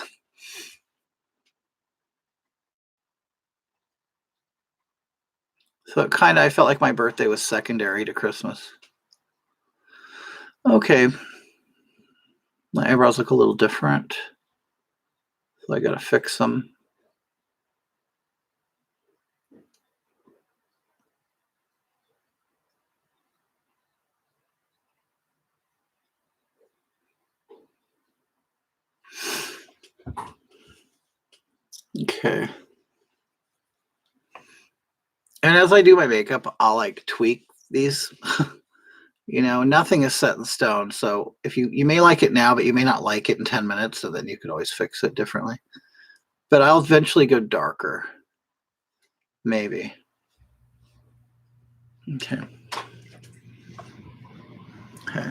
So I felt like my birthday was secondary to Christmas. Okay. My eyebrows look a little different. So I got to fix them. Okay. And as I do my makeup, I'll like tweak these. Nothing is set in stone. So if you may like it now, but you may not like it in 10 minutes, so then you could always fix it differently. But I'll eventually go darker. Maybe. Okay. Okay.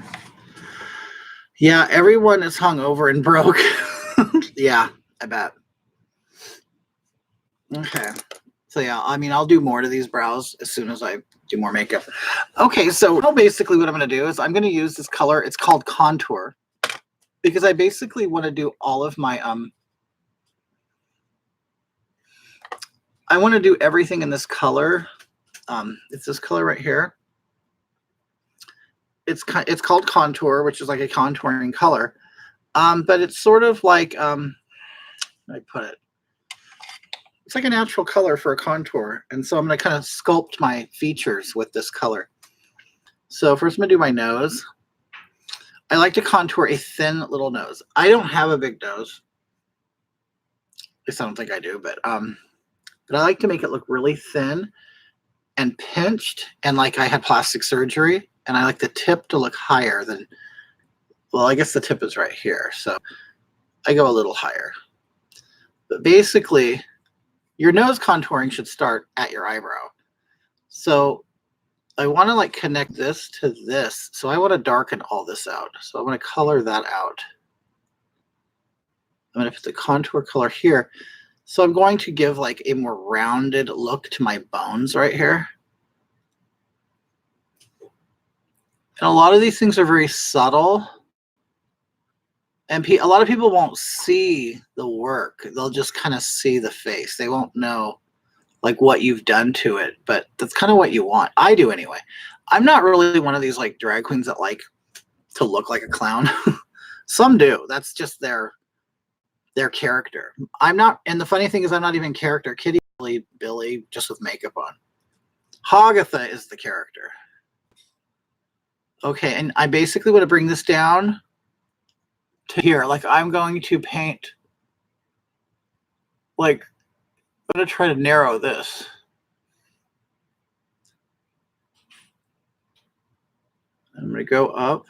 Yeah, everyone is hungover and broke. Yeah, I bet. Okay. So yeah, I mean, I'll do more to these brows as soon as I do more makeup. Okay, so now basically what I'm going to do is I'm going to use this color. It's called Contour because I basically want to do all of my I want to do everything in this color. It's this color right here. It's called Contour, which is like a contouring color. But it's sort of like I put it. It's like a natural color for a contour. And so I'm going to kind of sculpt my features with this color. So first I'm going to do my nose. I like to contour a thin little nose. I don't have a big nose. At least I don't think I do, but I like to make it look really thin and pinched and like I had plastic surgery. And I like the tip to look higher than, well, I guess the tip is right here. So I go a little higher. But basically, your nose contouring should start at your eyebrow. So I want to like connect this to this. So I want to darken all this out. So I'm going to color that out. I'm going to put the contour color here. So I'm going to give like a more rounded look to my bones right here. And a lot of these things are very subtle. And a lot of people won't see the work. They'll just kind of see the face. They won't know like what you've done to it, but that's kind of what you want. I do anyway. I'm not really one of these like drag queens that like to look like a clown. Some do. That's just their character. I'm not, and the funny thing is I'm not even character. Kitty, Billy, just with makeup on. Hagatha is the character. Okay, and I basically want to bring this down to here. Like I'm going to paint, like I'm going to try to narrow this. I'm going to go up.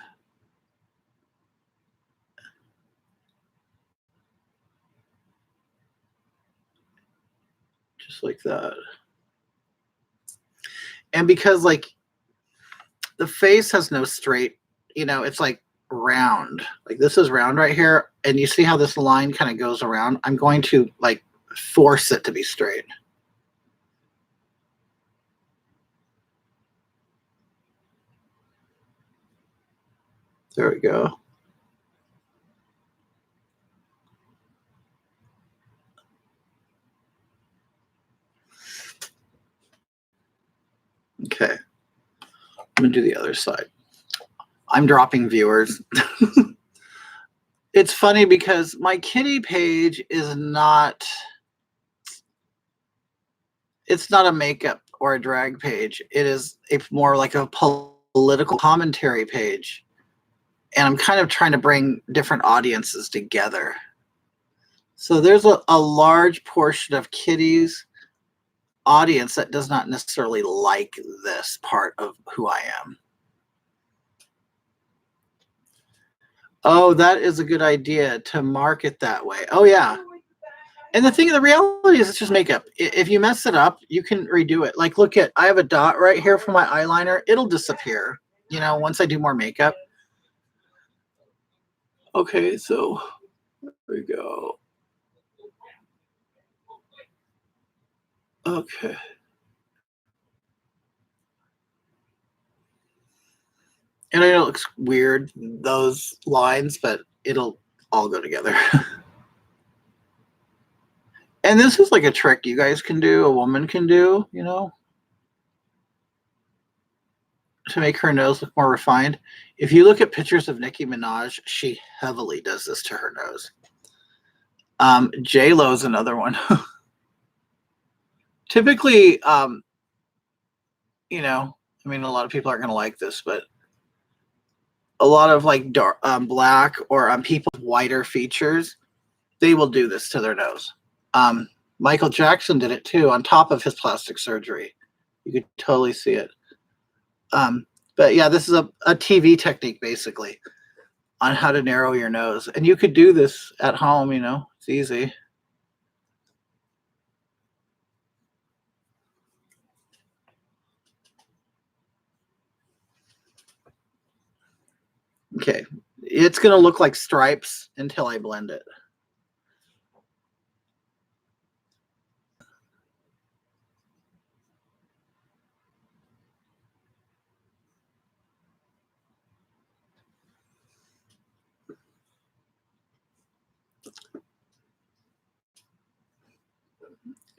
Just like that. And because like the face has no straight, you know, it's like round. Like this is round right here. And you see how this line kind of goes around? I'm going to like force it to be straight. There we go. Okay. I'm going to do the other side. I'm dropping viewers. It's funny because my kitty page is not, it's not a makeup or a drag page. It is more like a political commentary page. And I'm kind of trying to bring different audiences together. So there's a large portion of Kitty's audience that does not necessarily like this part of who I am. Oh, that is a good idea to market that way. Oh, yeah. And the reality is it's just makeup. If you mess it up, you can redo it. Like, look I have a dot right here for my eyeliner. It'll disappear, you know, once I do more makeup. Okay, so there we go. Okay. And I know it looks weird, those lines, but it'll all go together. And this is like a trick you guys can do, a woman can do, you know, to make her nose look more refined. If you look at pictures of Nicki Minaj, she heavily does this to her nose. J-Lo's another one. Typically, you know, I mean, a lot of people aren't going to like this, but a lot of like dark, black or people with whiter features, they will do this to their nose. Michael Jackson did it too on top of his plastic surgery. You could totally see it. But yeah, this is a TV technique basically on how to narrow your nose. And you could do this at home, you know, it's easy. Okay, it's going to look like stripes until I blend it.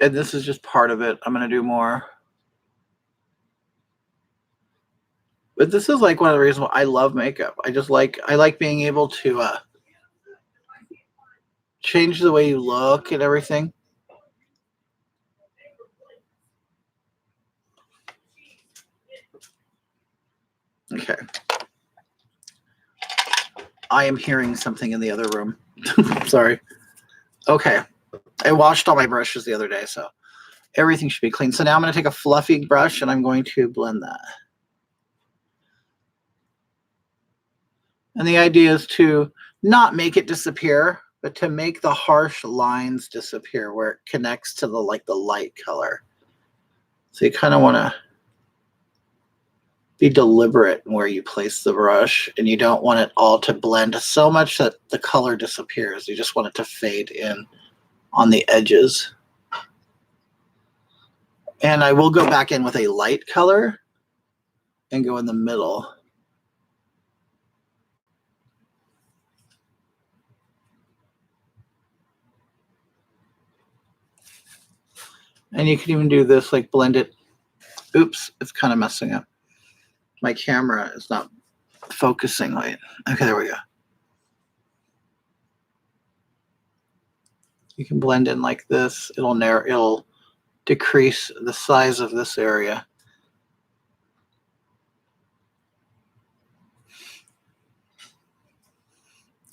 And this is just part of it. I'm going to do more. But this is like one of the reasons why I love makeup. I like being able to change the way you look and everything. Okay. I am hearing something in the other room. Sorry. Okay. I washed all my brushes the other day, so everything should be clean. So now I'm going to take a fluffy brush and I'm going to blend that. And the idea is to not make it disappear, but to make the harsh lines disappear where it connects to the light color. So you kind of want to be deliberate in where you place the brush, and you don't want it all to blend so much that the color disappears. You just want it to fade in on the edges. And I will go back in with a light color and go in the middle. And you can even do this, like blend it. Oops, it's kind of messing up. My camera is not focusing right. Okay, there we go. You can blend in like this. It'll decrease the size of this area.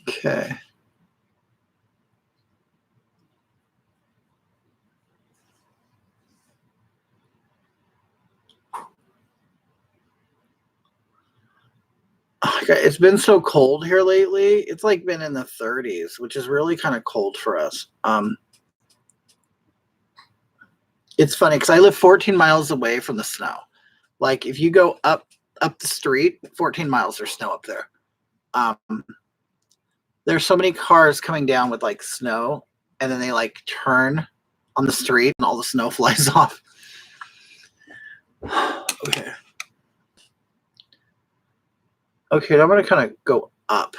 Okay. Okay, it's been so cold here lately. It's like been in the 30s, which is really kind of cold for us. It's funny because I live 14 miles away from the snow. Like if you go up the street, 14 miles, there's snow up there. There's so many cars coming down with like snow, and then they like turn on the street and all the snow flies off. Okay. Okay, I'm going to kind of go up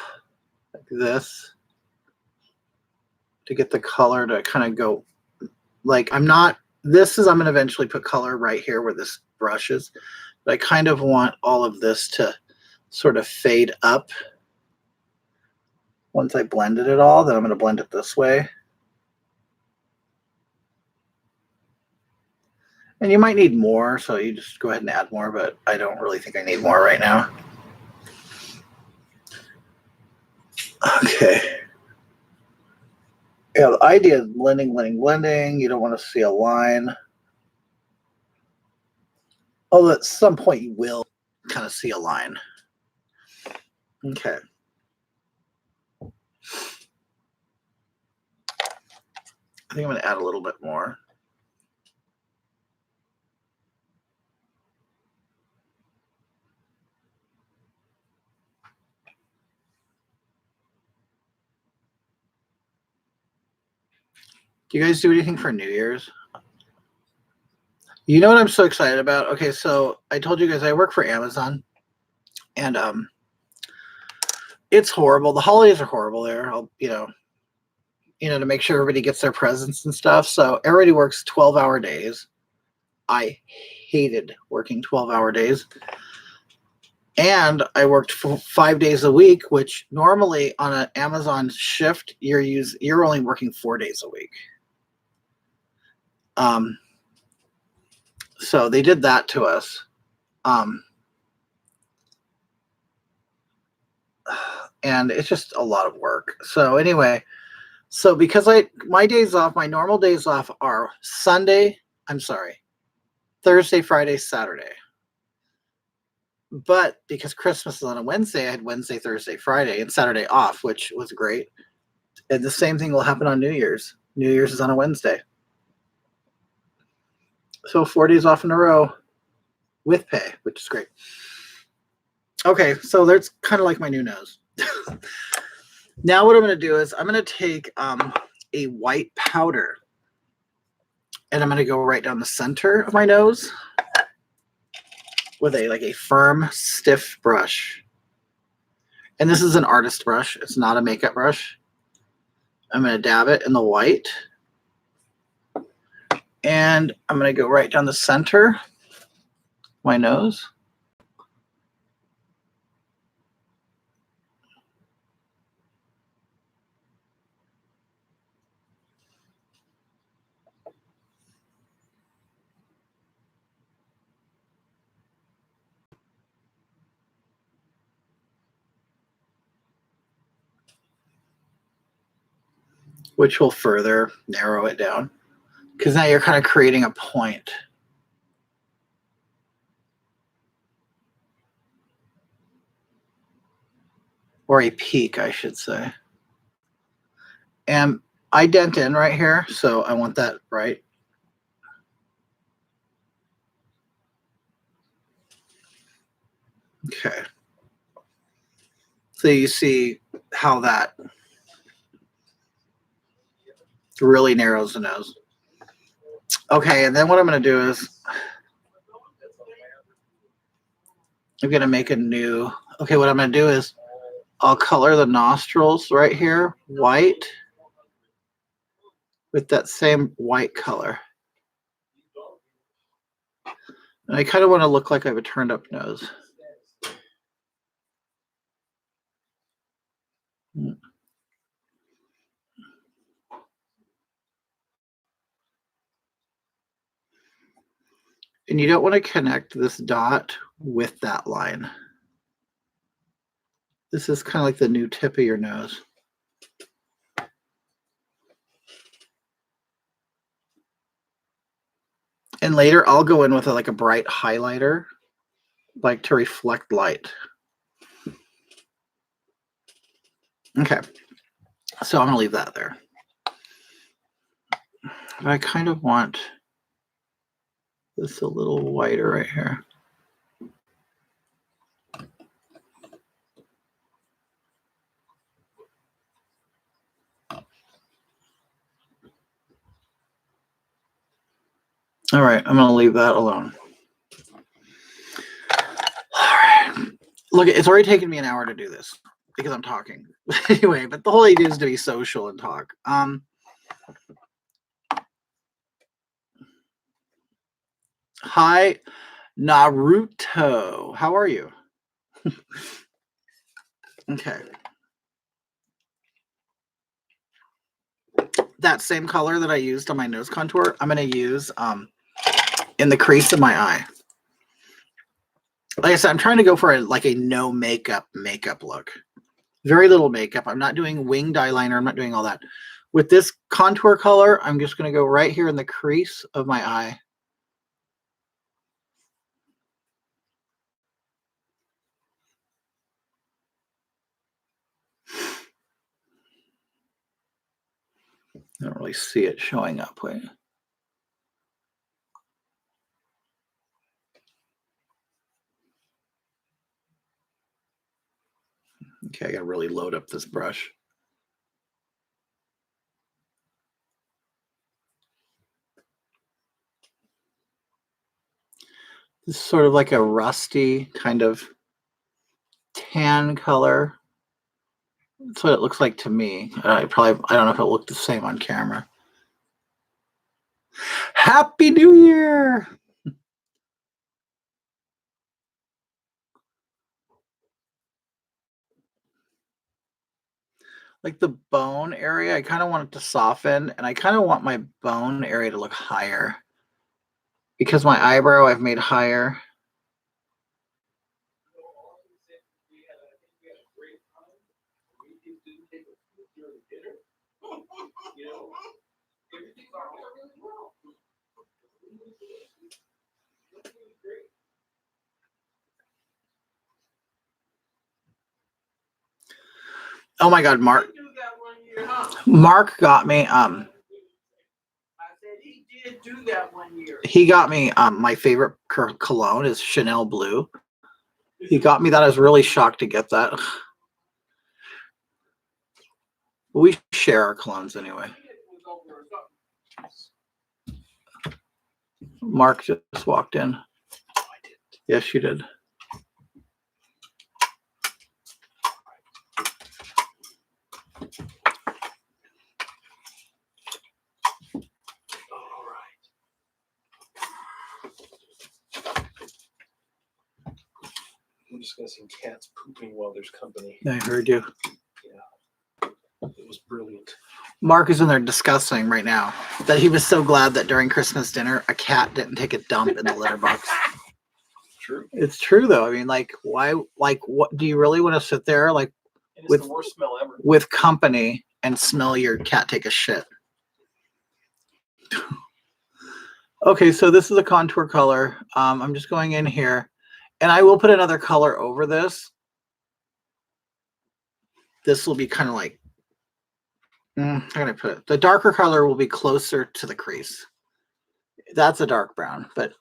like this to get the color to kind of go like I'm going to eventually put color right here where this brush is, but I kind of want all of this to sort of fade up. Once I blended it all, then I'm going to blend it this way. And you might need more, so you just go ahead and add more, but I don't really think I need more right now. Okay. Yeah, the idea is blending, blending, blending. You don't want to see a line. Although at some point you will kind of see a line. Okay. I think I'm going to add a little bit more. Do you guys do anything for New Year's? You know what I'm so excited about? Okay, so I told you guys I work for Amazon, and it's horrible. The holidays are horrible there. To make sure everybody gets their presents and stuff. So everybody works 12-hour days. I hated working 12-hour days. And I worked 5 days a week, which normally on an Amazon shift, you're only working 4 days a week. So they did that to us. And it's just a lot of work. So anyway, because my days off, my normal days off are Thursday, Friday, Saturday. But because Christmas is on a Wednesday, I had Wednesday, Thursday, Friday, and Saturday off, which was great. And the same thing will happen on New Year's. New Year's is on a Wednesday. So 4 days off in a row with pay, which is great. Okay, so that's kind of like my new nose. Now what I'm going to do is I'm going to take a white powder, and I'm going to go right down the center of my nose with a firm, stiff brush. And this is an artist brush. It's not a makeup brush. I'm going to dab it in the white. And I'm going to go right down the center of my nose. Which will further narrow it down. Because now you're kind of creating a point. Or a peak, I should say. And I dent in right here, so I want that right. Okay. So you see how that really narrows the nose. Okay, and then what I'm going to do is I'm going to make a new, okay, what I'm going to do is I'll color the nostrils right here white with that same white color. And I kind of want to look like I have a turned up nose. And you don't want to connect this dot with that line. This is kind of like the new tip of your nose. And later I'll go in with like a bright highlighter, like to reflect light. Okay, so I'm gonna leave that there. But I kind of want this a little whiter right here. All right, I'm gonna leave that alone. All right, look, it's already taken me an hour to do this because I'm talking. Anyway, but the whole idea is to be social and talk. Hi, Naruto. How are you? Okay. That same color that I used on my nose contour, I'm going to use in the crease of my eye. Like I said, I'm trying to go for like a no makeup look. Very little makeup. I'm not doing winged eyeliner. I'm not doing all that. With this contour color, I'm just going to go right here in the crease of my eye. I don't really see it showing up. Wait. Okay, I got to really load up this brush. This is sort of like a rusty kind of tan color. That's what it looks like to me. I don't know if it looked the same on camera. Happy New Year! Like the bone area, I kind of want it to soften, and I kind of want my bone area to look higher. Because my eyebrow I've made higher. Oh my God, Mark got me he did do that one year. He got me my favorite cologne is Chanel Blue. He got me that. I was really shocked to get that. We share our colognes anyway. Mark just walked in. Yes, you did. We're discussing cats pooping while there's company. I heard you. Yeah. It was brilliant. Mark is in there discussing right now that he was so glad that during Christmas dinner a cat didn't take a dump in the litter box. True. It's true though. I mean, like, why? Like, what do you really want to sit there like And it's the worst smell ever. with company and smell your cat take a shit? Okay, so this is a contour color. I'm just going in here, and I will put another color over this. This will be kind of like How can I put it? The darker color will be closer to the crease. That's a dark brown, but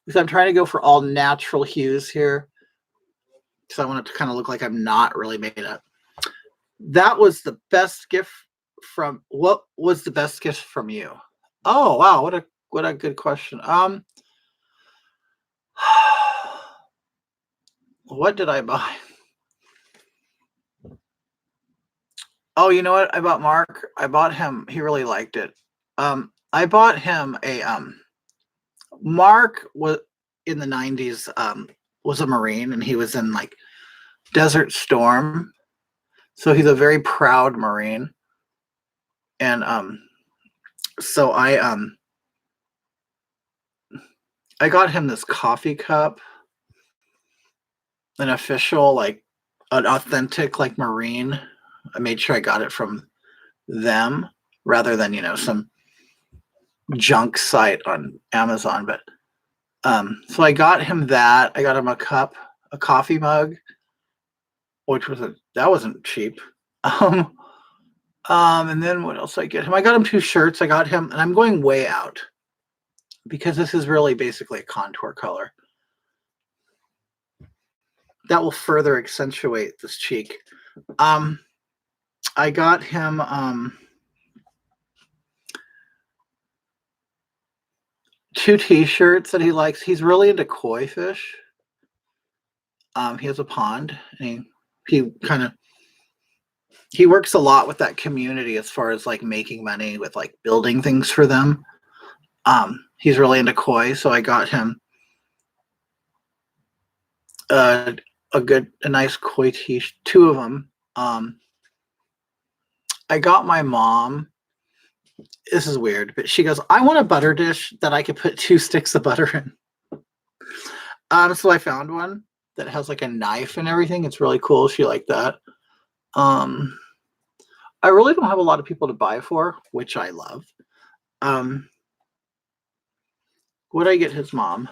because I'm trying to go for all natural hues here, because I want it to kind of look like I'm not really made up. That was the best gift from. What was the best gift from you? Oh wow, what a good question. What did I buy? Oh, you know what? I bought Mark. I bought him. He really liked it. I bought him a Mark was in the 90s, was a Marine, and he was in like Desert Storm. So he's a very proud Marine. And so I got him this coffee cup, an official, like an authentic like Marine. I made sure I got it from them rather than, some junk site on Amazon. But so I got him that. I got him a cup, a coffee mug, which that wasn't cheap. And then what else did I get him? I got him 2 shirts. I got him, and I'm going way out because this is really basically a contour color that will further accentuate this cheek. I got him 2 t-shirts that he likes. He's really into koi fish. He has a pond, and he works a lot with that community as far as like making money with like building things for them. He's really into koi, so I got him a nice koi t-shirt, 2 of them. I got my mom. This is weird, but she goes, "I want a butter dish that I could put 2 sticks of butter in." So I found one that has like a knife and everything. It's really cool. She liked that. I really don't have a lot of people to buy for, which I love. What did I get his mom?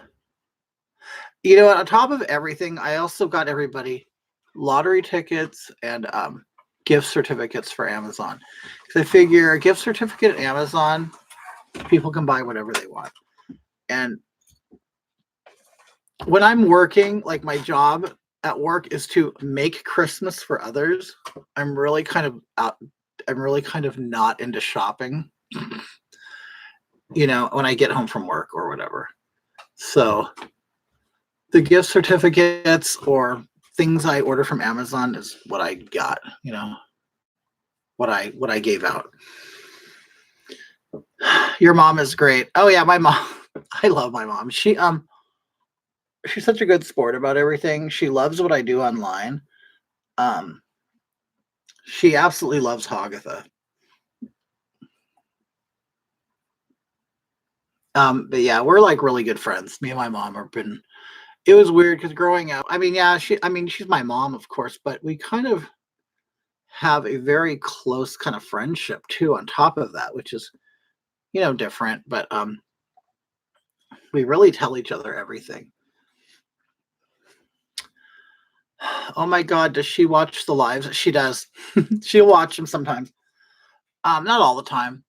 You know what? On top of everything, I also got everybody lottery tickets and gift certificates for Amazon. Because I figure a gift certificate at Amazon, people can buy whatever they want. And when I'm working, like my job at work is to make Christmas for others. I'm really kind of not into shopping, when I get home from work or whatever. So the gift certificates or things I order from Amazon is what I got, what I gave out. Your mom is great. Oh yeah, my mom. I love my mom. She's such a good sport about everything. She loves what I do online. She absolutely loves Hagatha. But yeah, we're like really good friends. Me and my mom have been. It was weird because growing up, she's my mom, of course, but we kind of have a very close kind of friendship too on top of that, which is, different, but we really tell each other everything. Oh my God, does she watch the lives? She does. She'll watch them sometimes. Not all the time.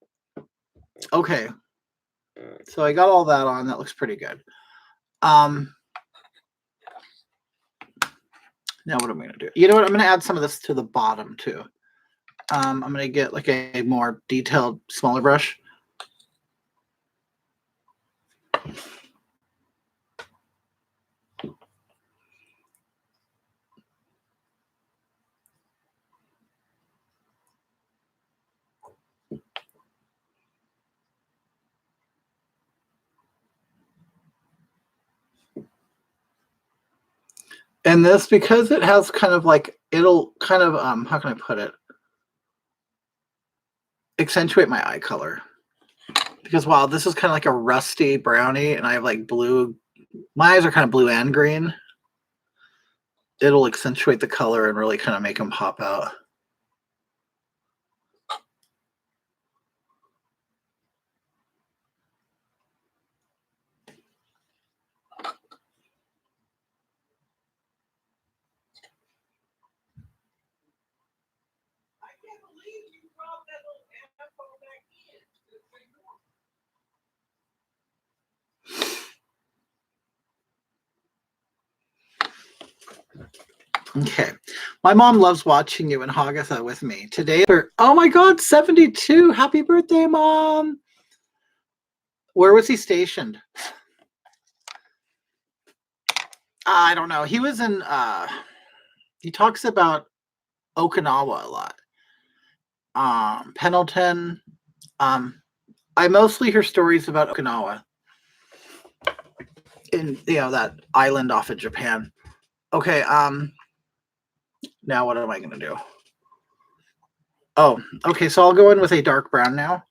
Okay. So I got all that on. That looks pretty good. Now what am I gonna do? You know what? I'm gonna add some of this to the bottom too. I'm gonna get like a more detailed, smaller brush. And this, because it has kind of like, it'll kind of, how can I put it? Accentuate my eye color. Because wow, this is kind of like a rusty brownie, and I have like blue. My eyes are kind of blue and green. It'll accentuate the color and really kind of make them pop out. I can't believe you brought that little Okay. My mom loves watching you and Hagatha with me. Today, oh my God, 72. Happy birthday, Mom. Where was he stationed? I don't know. He was in, he talks about Okinawa a lot. Pendleton. I mostly hear stories about Okinawa. In, that island off of Japan. Okay, now what am I going to do? Oh, okay, so I'll go in with a dark brown now.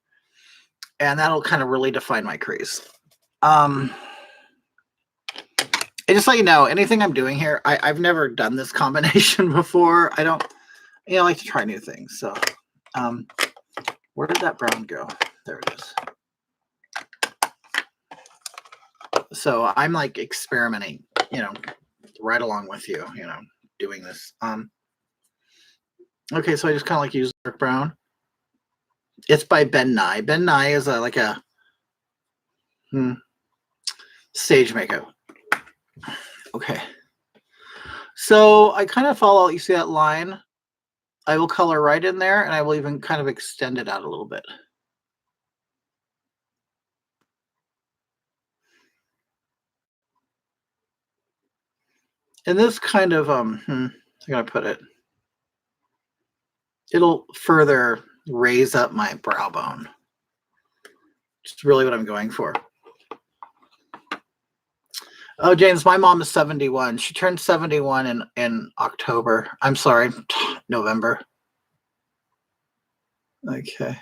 And that'll kind of really define my crease. And just let you know, anything I'm doing here, I've never done this combination before. I don't, I like to try new things. So, where did that brown go? There it is. So I'm like experimenting, right along with you, doing this. Okay, so I just kind of like use dark brown. It's by Ben Nye. Ben Nye is like a stage makeup. Okay. So I kind of follow, you see that line? I will color right in there, and I will even kind of extend it out a little bit. And this kind of, I'm going to put it, it'll further raise up my brow bone. It's really what I'm going for. Oh, James, my mom is 71. She turned 71 in October. I'm sorry, November. Okay.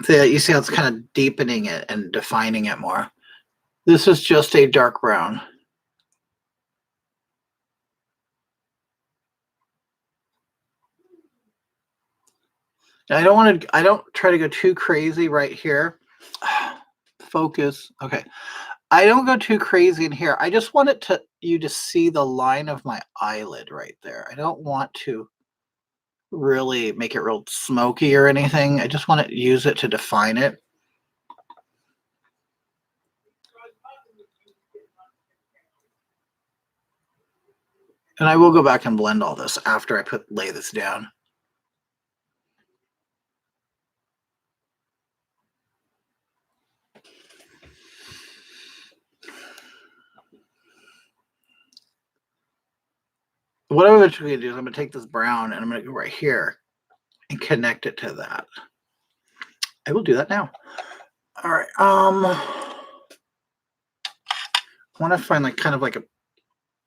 So yeah, you see how it's kind of deepening it and defining it more. This is just a dark brown. I don't try to go too crazy right here. Focus. Okay. I don't go too crazy in here. I just want you to see the line of my eyelid right there. I don't want to really make it real smoky or anything. I just want to use it to define it. And I will go back and blend all this after I lay this down. What I'm eventually going to do is I'm going to take this brown and I'm going to go right here and connect it to that. I will do that now. All right. I want to find like kind of like a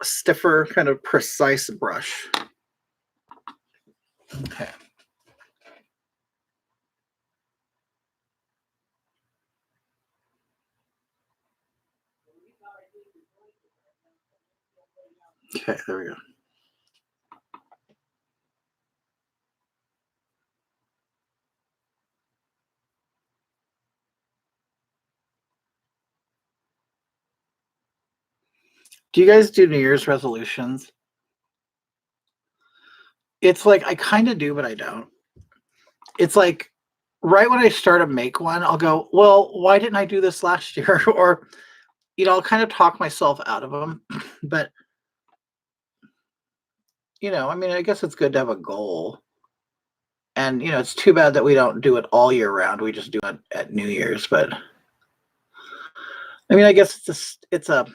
stiffer, kind of precise brush. Okay. Okay, there we go. Do you guys do New Year's resolutions? It's like I kind of do, but I don't. It's like right when I start to make one, I'll go, well, why didn't I do this last year? Or, I'll kind of talk myself out of them. But, I guess it's good to have a goal. And, it's too bad that we don't do it all year round. We just do it at New Year's. But, I guess it's a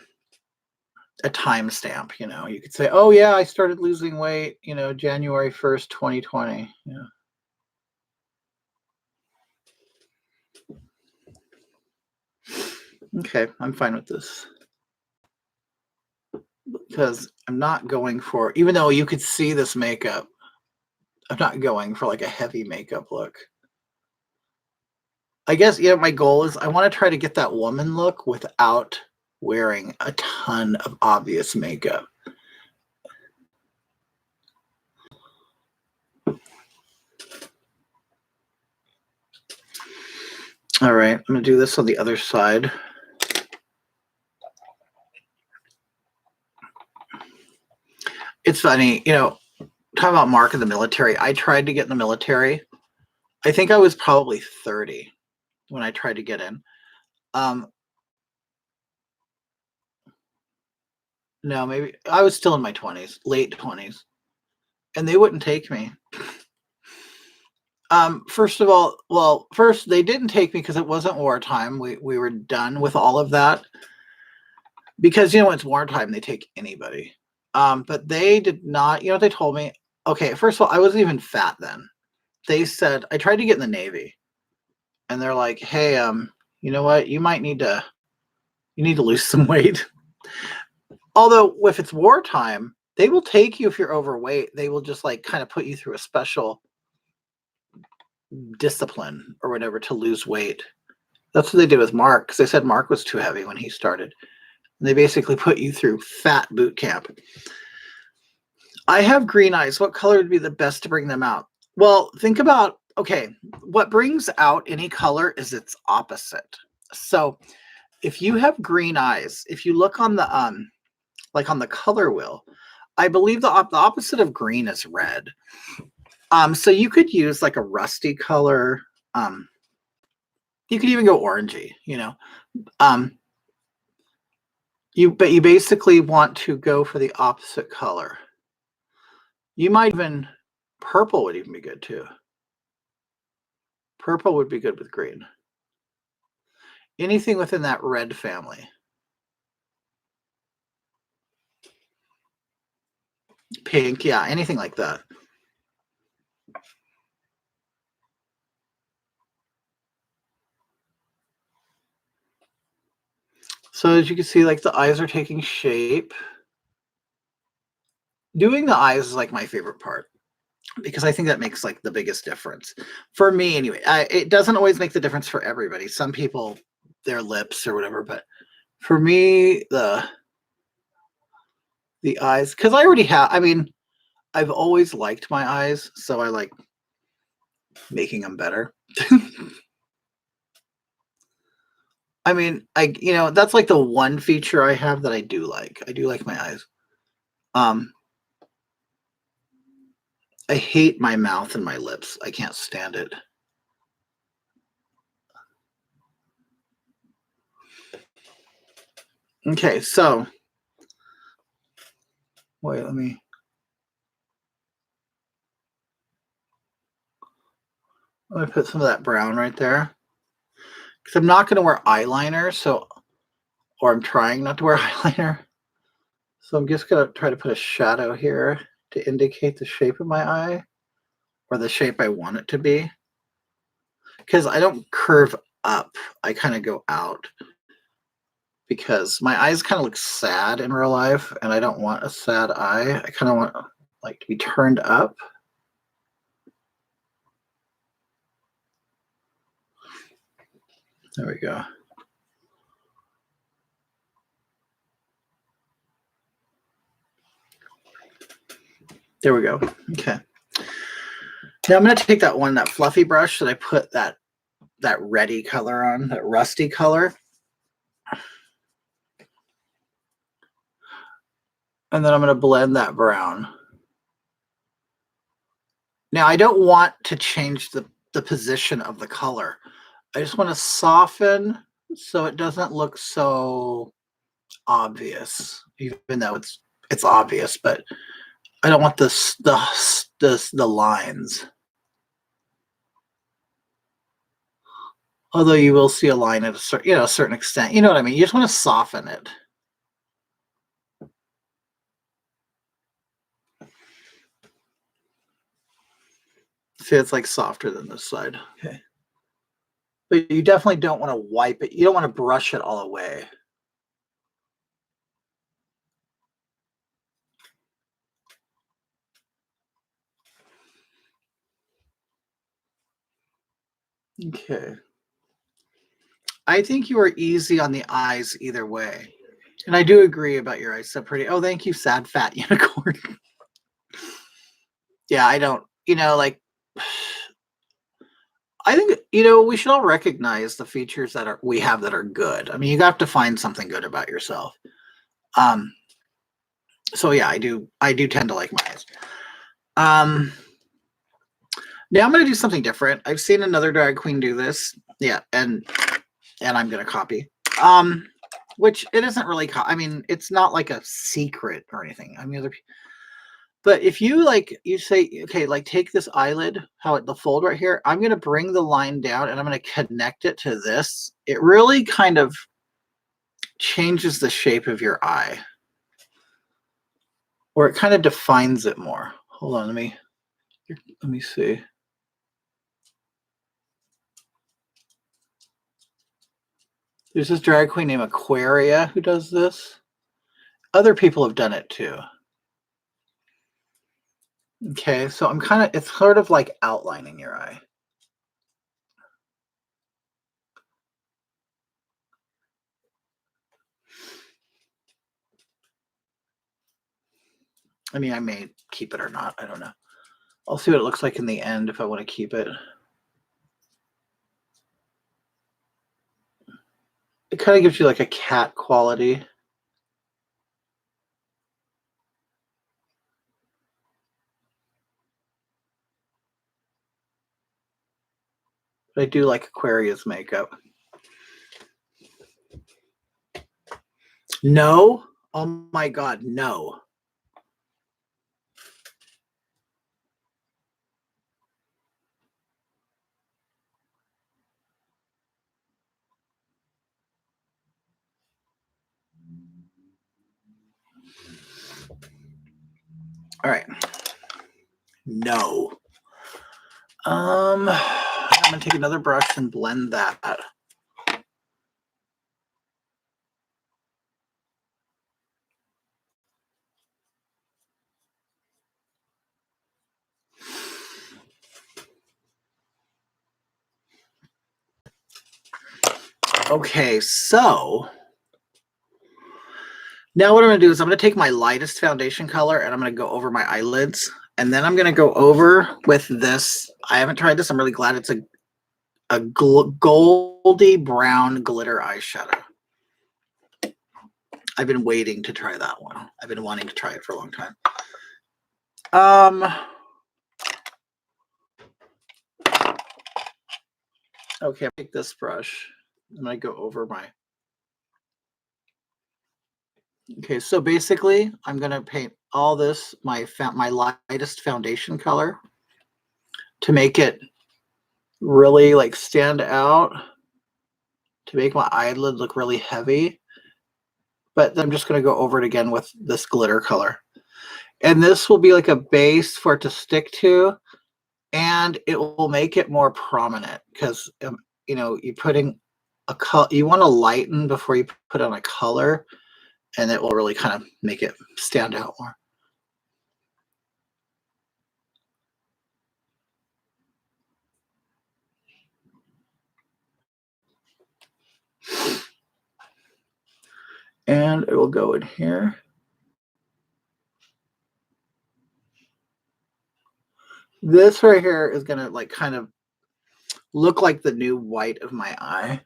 time stamp, You could say, oh, yeah, I started losing weight, January 1st, 2020. Yeah. Okay, I'm fine with this. Because I'm not going for, even though you could see this makeup, I'm not going for like a heavy makeup look. I guess, my goal is I want to try to get that woman look without wearing a ton of obvious makeup. All right, I'm going to do this on the other side. It's funny, talking about Mark in the military. I tried to get in the military. I think I was probably 30 when I tried to get in. No, maybe I was still in my 20s, late 20s, and they wouldn't take me. First of all, well, first they didn't take me because it wasn't wartime. We were done with all of that because when it's wartime, they take anybody. But they did not. You know what they told me? Okay, first of all, I wasn't even fat then. They said I tried to get in the Navy, and they're like, "Hey, you know what? You need to lose some weight." Although if it's wartime, they will take you if you're overweight. They will just like kind of put you through a special discipline or whatever to lose weight. That's what they did with Mark because they said Mark was too heavy when he started. And they basically put you through fat boot camp. I have green eyes. What color would be the best to bring them out? Well, think about, okay, what brings out any color is its opposite. So if you have green eyes, if you look on the like on the color wheel, I believe the opposite of green is red. So you could use like a rusty color. You could even go orangey, but you basically want to go for the opposite color. You might even, purple would even be good too. Purple would be good with green. Anything within that red family. Pink, yeah, anything like that. So as you can see, like the eyes are taking shape. Doing the eyes is like my favorite part because I think that makes like the biggest difference for me anyway. It doesn't always make the difference for everybody. Some people, their lips or whatever, but for me, the eyes, because I already have, I've always liked my eyes, so I like making them better. That's like the one feature I have that I do like. I do like my eyes. I hate my mouth and my lips. I can't stand it. Okay, so wait, let me put some of that brown right there. Because I'm not going to wear eyeliner, or I'm trying not to wear eyeliner. So I'm just going to try to put a shadow here to indicate the shape of my eye or the shape I want it to be. Because I don't curve up, I kind of go out. Because my eyes kind of look sad in real life, and I don't want a sad eye. I kind of want like to be turned up. There we go. There we go. Okay. Now I'm going to take that fluffy brush that I put that reddy color on, that rusty color. And then I'm going to blend that brown. Now I don't want to change the position of the color. I just want to soften so it doesn't look so obvious, even though it's obvious, but I don't want the lines. Although you will see a line at a certain extent. You know what I mean? You just want to soften it. See, it's like softer than this side. Okay. But you definitely don't want to wipe it. You don't want to brush it all away. Okay. I think you are easy on the eyes either way. And I do agree about your eyes so pretty. Oh, thank you, sad fat unicorn. Yeah, I don't, like, I think, we should all recognize the features that we have that are good. I mean, you have to find something good about yourself. So yeah, I do tend to like my eyes. Now I'm going to do something different. I've seen another drag queen do this. Yeah, and I'm going to copy. which it isn't really. I mean, it's not like a secret or anything. I mean, but if you like, you say, okay, like take this eyelid, the fold right here. I'm going to bring the line down and I'm going to connect it to this. It really kind of changes the shape of your eye, or it kind of defines it more. Hold on, let me see. There's this drag queen named Aquaria who does this. Other people have done it too. Okay, so it's sort of like outlining your eye. I mean, I may keep it or not. I don't know. I'll see what it looks like in the end if I want to keep it. It kind of gives you like a cat quality. But I do like Aquaria's makeup. No? Oh my God, no. All right. No. I'm gonna take another brush and blend that. Okay, so now what I'm going to do is I'm going to take my lightest foundation color and I'm going to go over my eyelids. And then I'm going to go over with this. I haven't tried this. I'm really glad it's a goldy brown glitter eyeshadow. I've been waiting to try that one. I've been wanting to try it for a long time. Okay, I'll take this brush and I go over my. Okay, so basically I'm going to paint all this, my lightest foundation color to make it really like stand out, to make my eyelid look really heavy. But then I'm just going to go over it again with this glitter color. And this will be like a base for it to stick to, and it will make it more prominent because, you know, you're putting a color, you want to lighten before you put on a color, and it will really kind of make it stand out more. And it will go in here. This right here is going to like kind of look like the new white of my eye.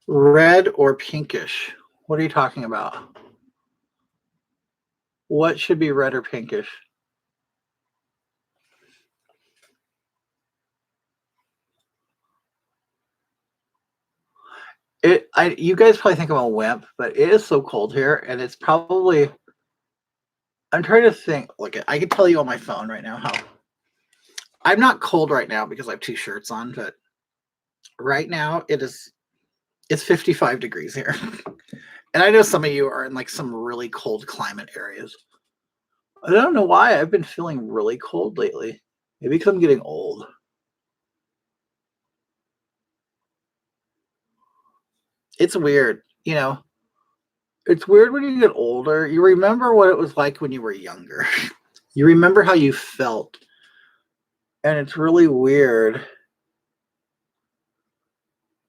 Red or pinkish? What are you talking about? What should be red or pinkish? You guys probably think I'm a wimp, but it is so cold here, and it's probably. I'm trying to think. Look, I can tell you on my phone right now how. I'm not cold right now because I have 2 shirts on, but right now it's 55 degrees here, and I know some of you are in like some really cold climate areas. I don't know why I've been feeling really cold lately. Maybe because I'm getting old. It's weird, you know. It's weird when you get older. You remember what it was like when you were younger. You remember how you felt. And it's really weird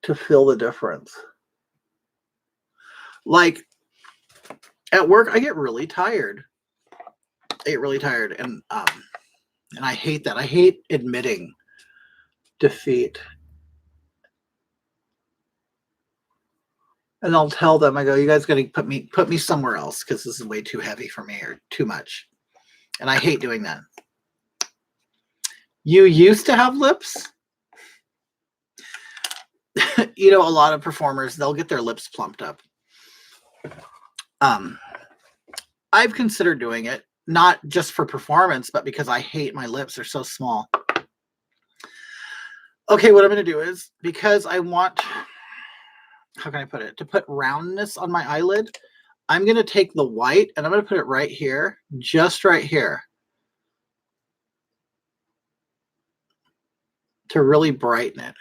to feel the difference. Like at work, I get really tired. I get really tired, and I hate that. I hate admitting defeat. And I'll tell them, I go, you guys got to put me somewhere else because this is way too heavy for me or too much. And I hate doing that. You used to have lips? You know, a lot of performers, they'll get their lips plumped up. I've considered doing it, not just for performance, but because I hate my lips. They're so small. Okay, what I'm going to do is, because I want, how can I put it? To put roundness on my eyelid, I'm going to take the white and I'm going to put it right here, just right here, to really brighten it.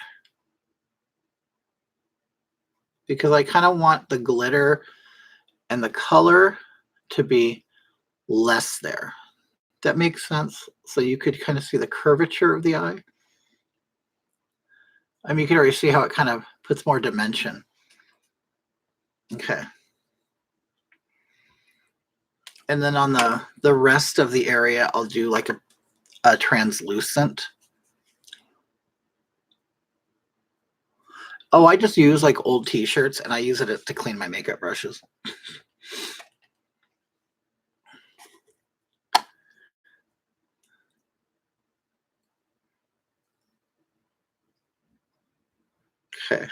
Because I kind of want the glitter and the color to be less there. That makes sense? So you could kind of see the curvature of the eye. I mean, you can already see how it kind of puts more dimension. Okay. And then on the rest of the area, I'll do like a translucent. Oh, I just use like old t-shirts and I use it to clean my makeup brushes. Okay.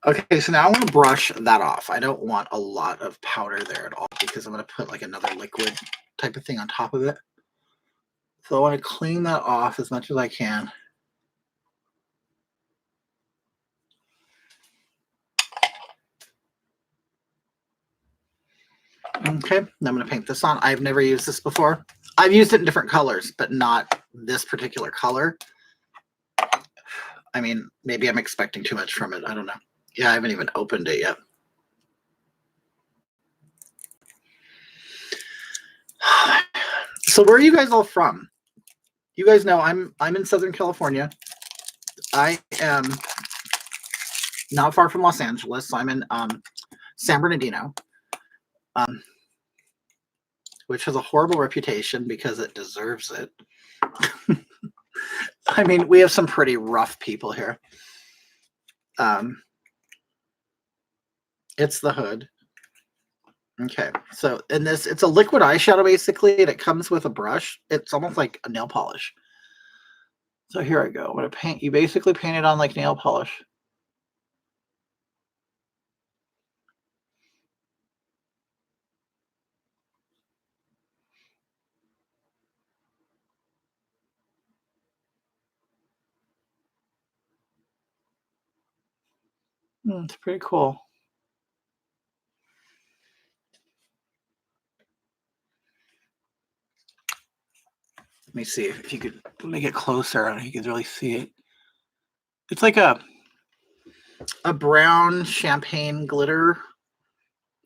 Okay, so now I want to brush that off. I don't want a lot of powder there at all because I'm going to put like another liquid type of thing on top of it. So I want to clean that off as much as I can. Okay, I'm going to paint this on. I've never used this before. I've used it in different colors, but not this particular color. I mean, maybe I'm expecting too much from it. I don't know. Yeah, I haven't even opened it yet. So where are you guys all from? You guys know I'm in Southern California. I am not far from Los Angeles. So I'm in San Bernardino, which has a horrible reputation because it deserves it. I mean, we have some pretty rough people here. It's the hood. Okay, so in this, it's a liquid eyeshadow basically, and it comes with a brush. It's almost like a nail polish. So here I go. I'm going to paint. You basically paint it on like nail polish. It's pretty cool. Let me see if you could make it closer and you can really see it. It's like a brown champagne glitter.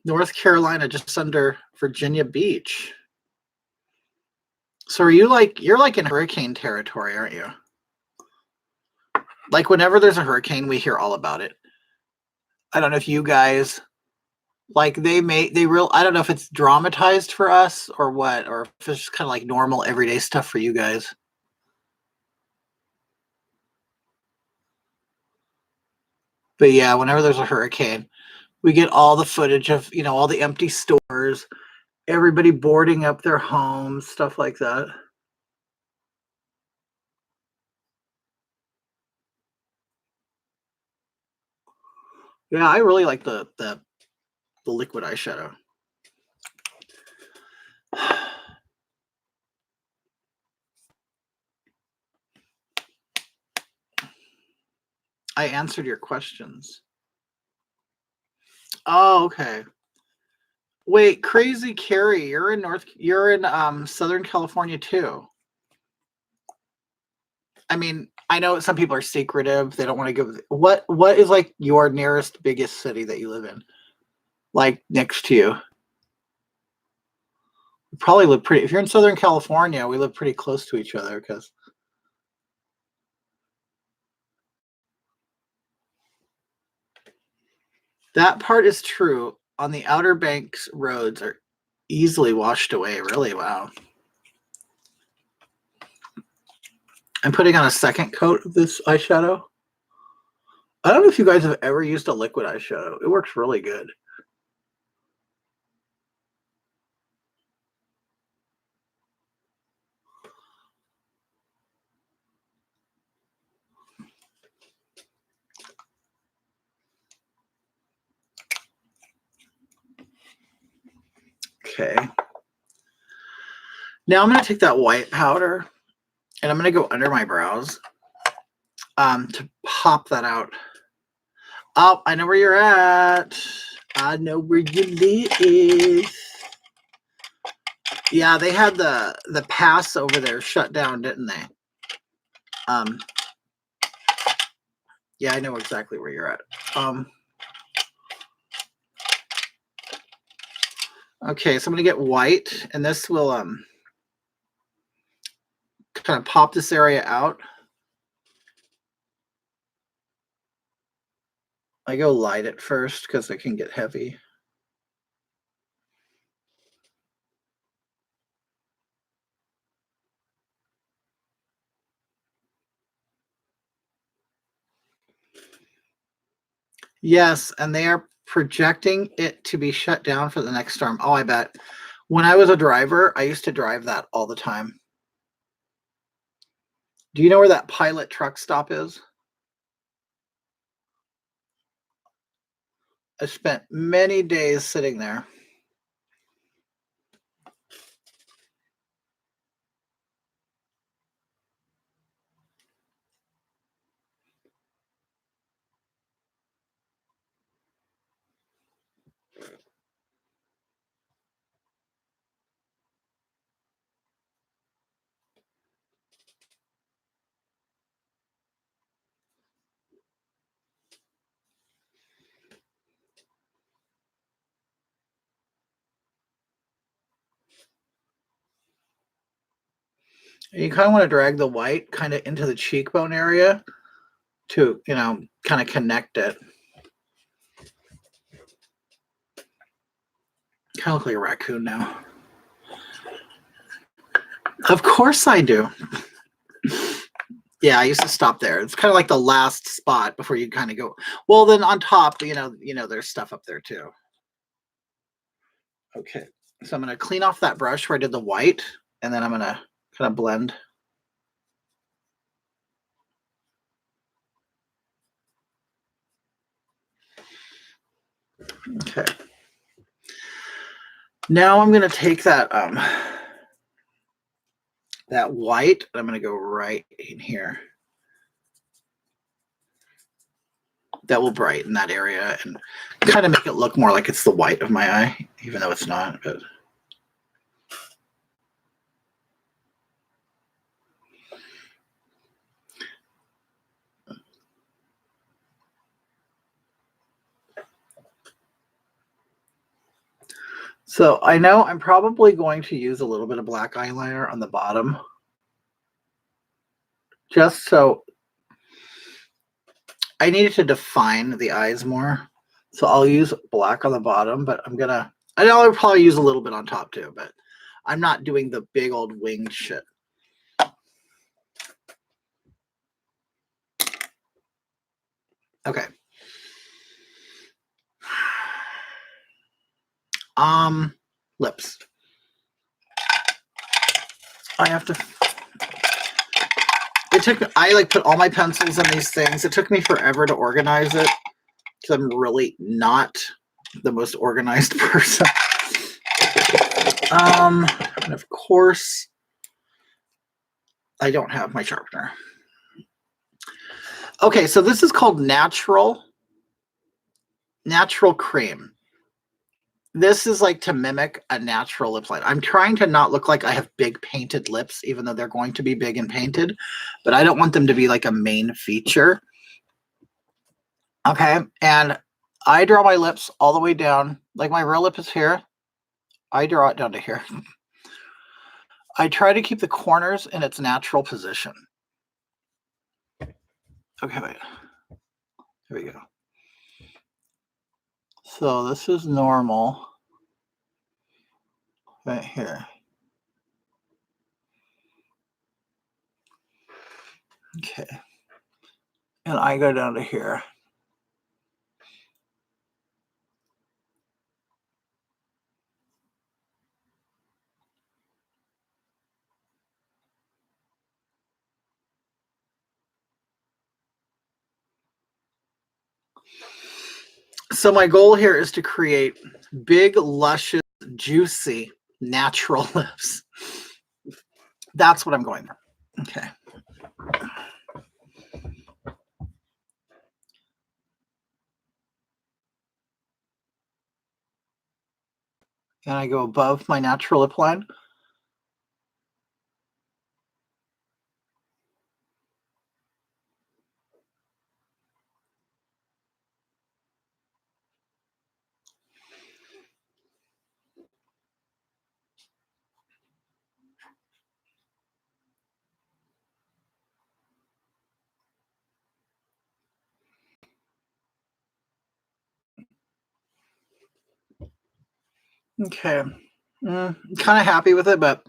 North Carolina, just under Virginia Beach. So are you like, you're like in hurricane territory, aren't you? Like whenever there's a hurricane, we hear all about it. I don't know if you guys, like I don't know if it's dramatized for us or what, or if it's just kind of like normal everyday stuff for you guys. But yeah, whenever there's a hurricane, we get all the footage of, you know, all the empty stores, everybody boarding up their homes, stuff like that. Yeah, I really like the liquid eyeshadow. I answered your questions. Oh, okay. Wait, Crazy Carrie, you're in Southern California too. I mean, I know some people are secretive. They don't want to give. What is like your nearest biggest city that you live in? Like next to you? You probably live pretty. If you're in Southern California, we live pretty close to each other because That part is true. On the Outer Banks roads are easily washed away. Really, wow. I'm putting on a second coat of this eyeshadow. I don't know if you guys have ever used a liquid eyeshadow. It works really good. Okay. Now I'm going to take that white powder and I'm going to go under my brows to pop that out. Oh, I know where you're at. I know where you live. Yeah, they had the pass over there shut down, didn't they? Yeah, I know exactly where you're at. Okay, so I'm gonna get white, and this will kind of pop this area out. I go light it first because it can get heavy. Yes, and they are projecting it to be shut down for the next storm. Oh, I bet. When I was a driver, I used to drive that all the time. Do you know where that Pilot truck stop is? I spent many days sitting there. And you kind of want to drag the white kind of into the cheekbone area to, kind of connect it. Kind of look like a raccoon now. Of course I do. Yeah, I used to stop there. It's kind of like the last spot before you kind of go. Well, then on top, there's stuff up there too. Okay, so I'm going to clean off that brush where I did the white, and then I'm going to kind of blend. Okay. Now I'm going to take that that white, and I'm going to go right in here. That will brighten that area and kind of make it look more like it's the white of my eye, even though it's not. But so I know I'm probably going to use a little bit of black eyeliner on the bottom, just so I needed to define the eyes more. So I'll use black on the bottom, but I know I'll probably use a little bit on top too, but I'm not doing the big old winged shit. Okay. Lips. I have to. I put all my pencils in these things. It took me forever to organize it because I'm really not the most organized person. And of course, I don't have my sharpener. Okay, so this is called Natural Cream. This is like to mimic a natural lip line. I'm trying to not look like I have big painted lips, even though they're going to be big and painted, but I don't want them to be like a main feature. Okay, and I draw my lips all the way down. Like my real lip is here. I draw it down to here. I try to keep the corners in its natural position. Okay, wait. Here we go. So this is normal right here. Okay. And I go down to here. So my goal here is to create big, luscious, juicy, natural lips. That's what I'm going for. Okay. And I go above my natural lip line. Okay. I'm kind of happy with it, but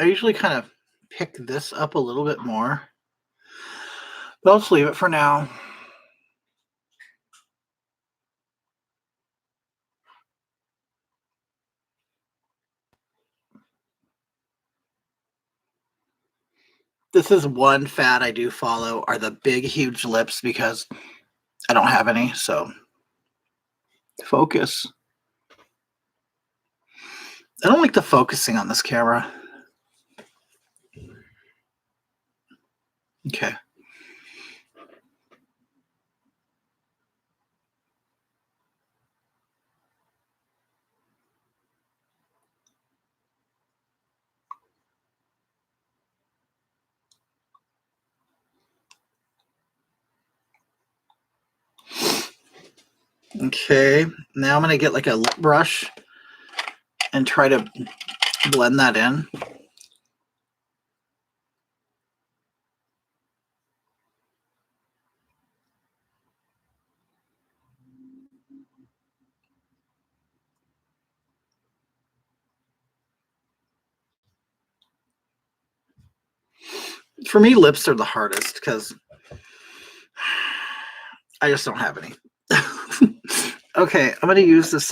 I usually kind of pick this up a little bit more. But I'll just leave it for now. This is one fad I do follow are the big, huge lips because I don't have any. So focus. I don't like the focusing on this camera. Okay. Okay, now I'm going to get like a lip brush and try to blend that in. For me, lips are the hardest because I just don't have any. Okay, I'm going to use this,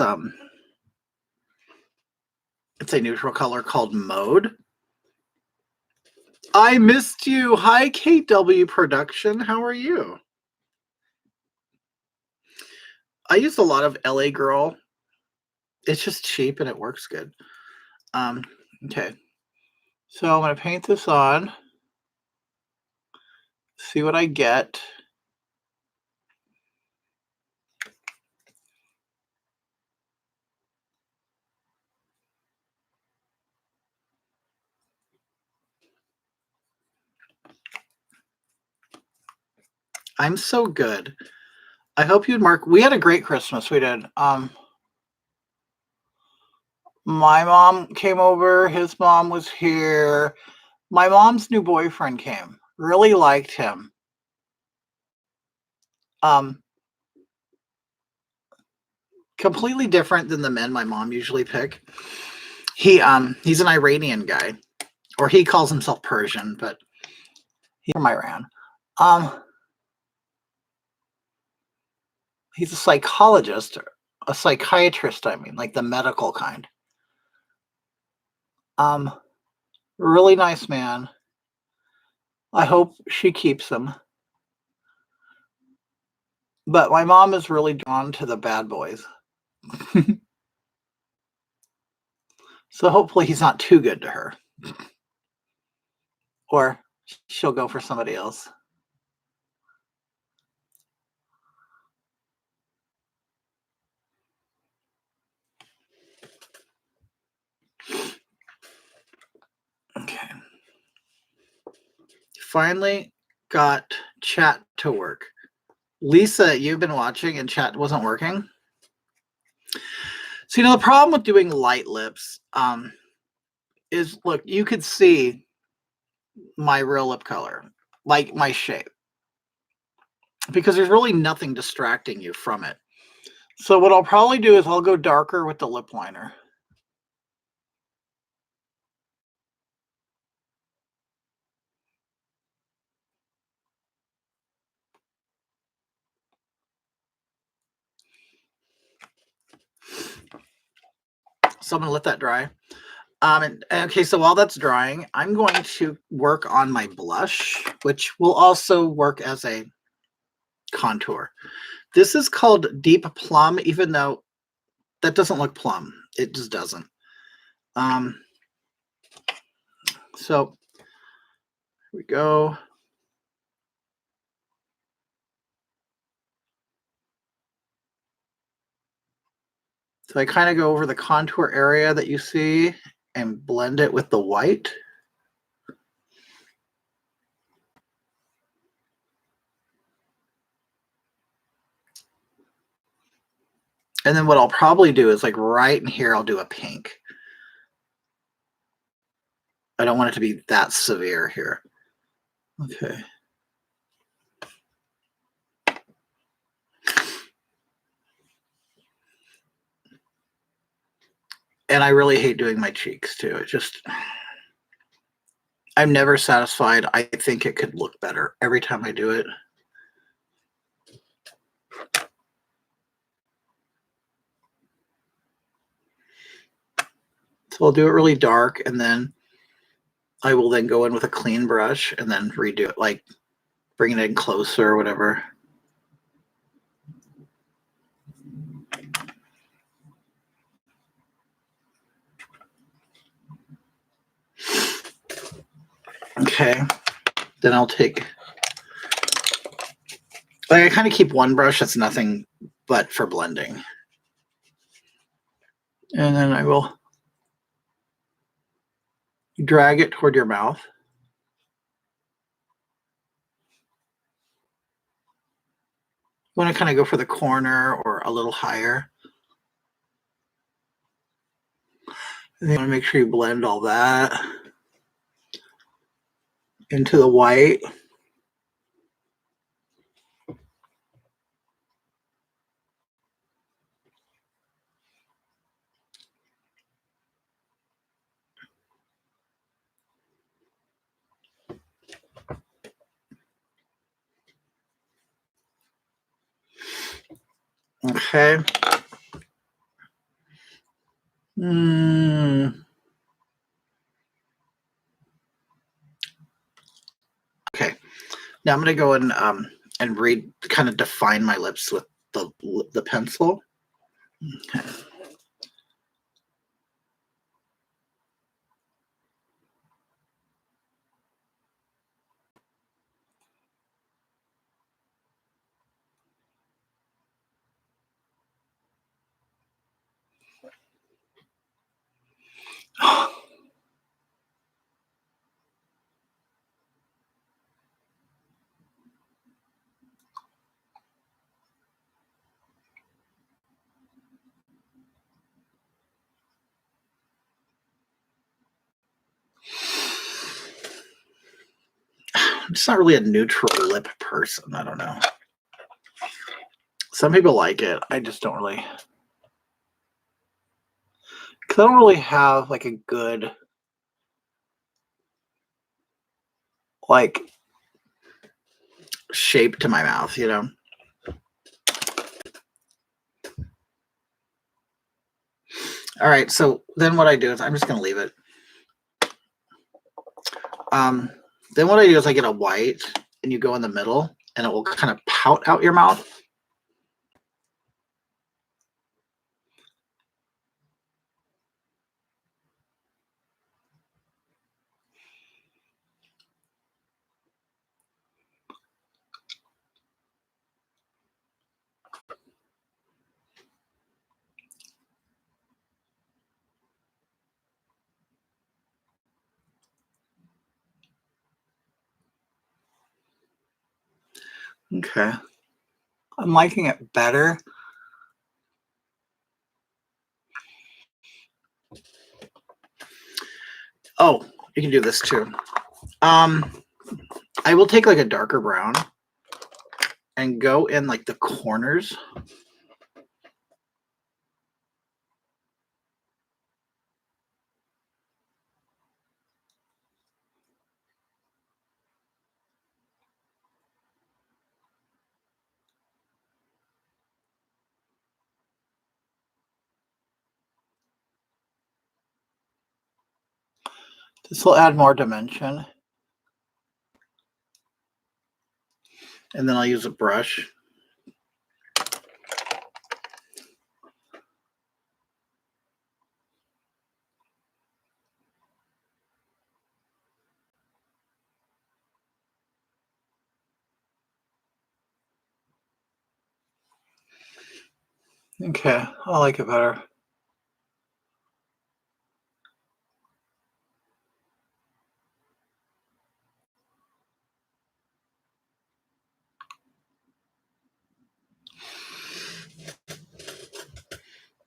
it's a neutral color called Mode. I missed you. Hi, KW Production. How are you? I use a lot of LA Girl. It's just cheap and it works good. Okay. So I'm going to paint this on. See what I get. I'm so good. I hope you'd mark. We had a great Christmas. We did. My mom came over. His mom was here. My mom's new boyfriend came. Really liked him. Completely different than the men my mom usually pick. He's an Iranian guy, or he calls himself Persian, but he's from Iran. He's a psychologist, a psychiatrist, I mean, like the medical kind. Really nice man. I hope she keeps him. But my mom is really drawn to the bad boys. So hopefully he's not too good to her. Or she'll go for somebody else. Okay. Finally got chat to work. Lisa, you've been watching and chat wasn't working. So, the problem with doing light lips is, look, you could see my real lip color, like my shape. because there's really nothing distracting you from it. So what I'll probably do is I'll go darker with the lip liner. So I'm going to let that dry. Okay, so while that's drying, I'm going to work on my blush, which will also work as a contour. This is called Deep Plum, even though that doesn't look plum. It just doesn't. So here we go. So I kind of go over the contour area that you see and blend it with the white. And then what I'll probably do is like right in here, I'll do a pink. I don't want it to be that severe here. Okay. And I really hate doing my cheeks too. It just, I'm never satisfied. I think it could look better every time I do it. So I'll do it really dark, and then I will then go in with a clean brush and then redo it, like bring it in closer or whatever. Okay, then I'll take, like I kind of keep one brush that's nothing but for blending. And then I will drag it toward your mouth. You want to kind of go for the corner or a little higher. And then you want to make sure you blend all that into the white. Okay. Okay. Now I'm going to go in and kind of define my lips with the pencil. Okay. I'm just not really a neutral lip person. I don't know. Some people like it. I just don't really. Because I don't really have like a good, like, shape to my mouth, you know? All right, so then what I do is I'm just going to leave it. Then what I do is I get a white and you go in the middle and it will kind of pout out your mouth. Okay. I'm liking it better. Oh, you can do this too. I will take like a darker brown and go in like the corners. This will add more dimension. And then I'll use a brush. Okay, I like it better.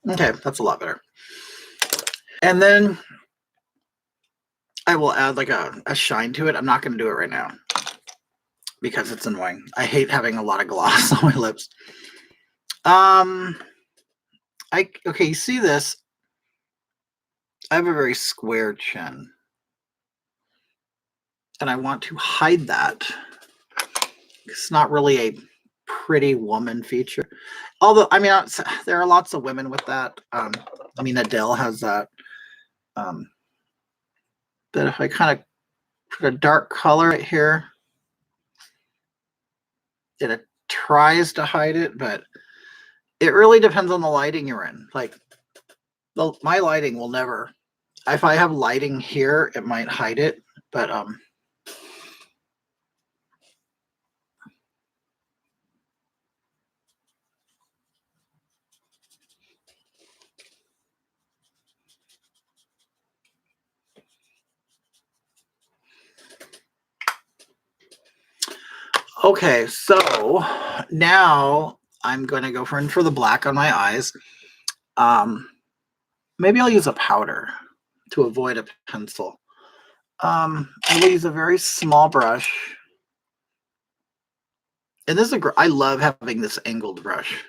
Okay, that's a lot better. And then I will add like a shine to it. I'm not going to do it right now because it's annoying. I hate having a lot of gloss on my lips. Okay, you see this? I have a very square chin. And I want to hide that. It's not really a pretty woman feature. Although, I mean, there are lots of women with that. I mean, Adele has that. But if I kind of put a dark color right here, it tries to hide it, but it really depends on the lighting you're in. Like, my lighting will never. If I have lighting here, it might hide it, but okay, so now I'm going to go for the black on my eyes. Maybe I'll use a powder to avoid a pencil. I will use a very small brush. And this is I love having this angled brush.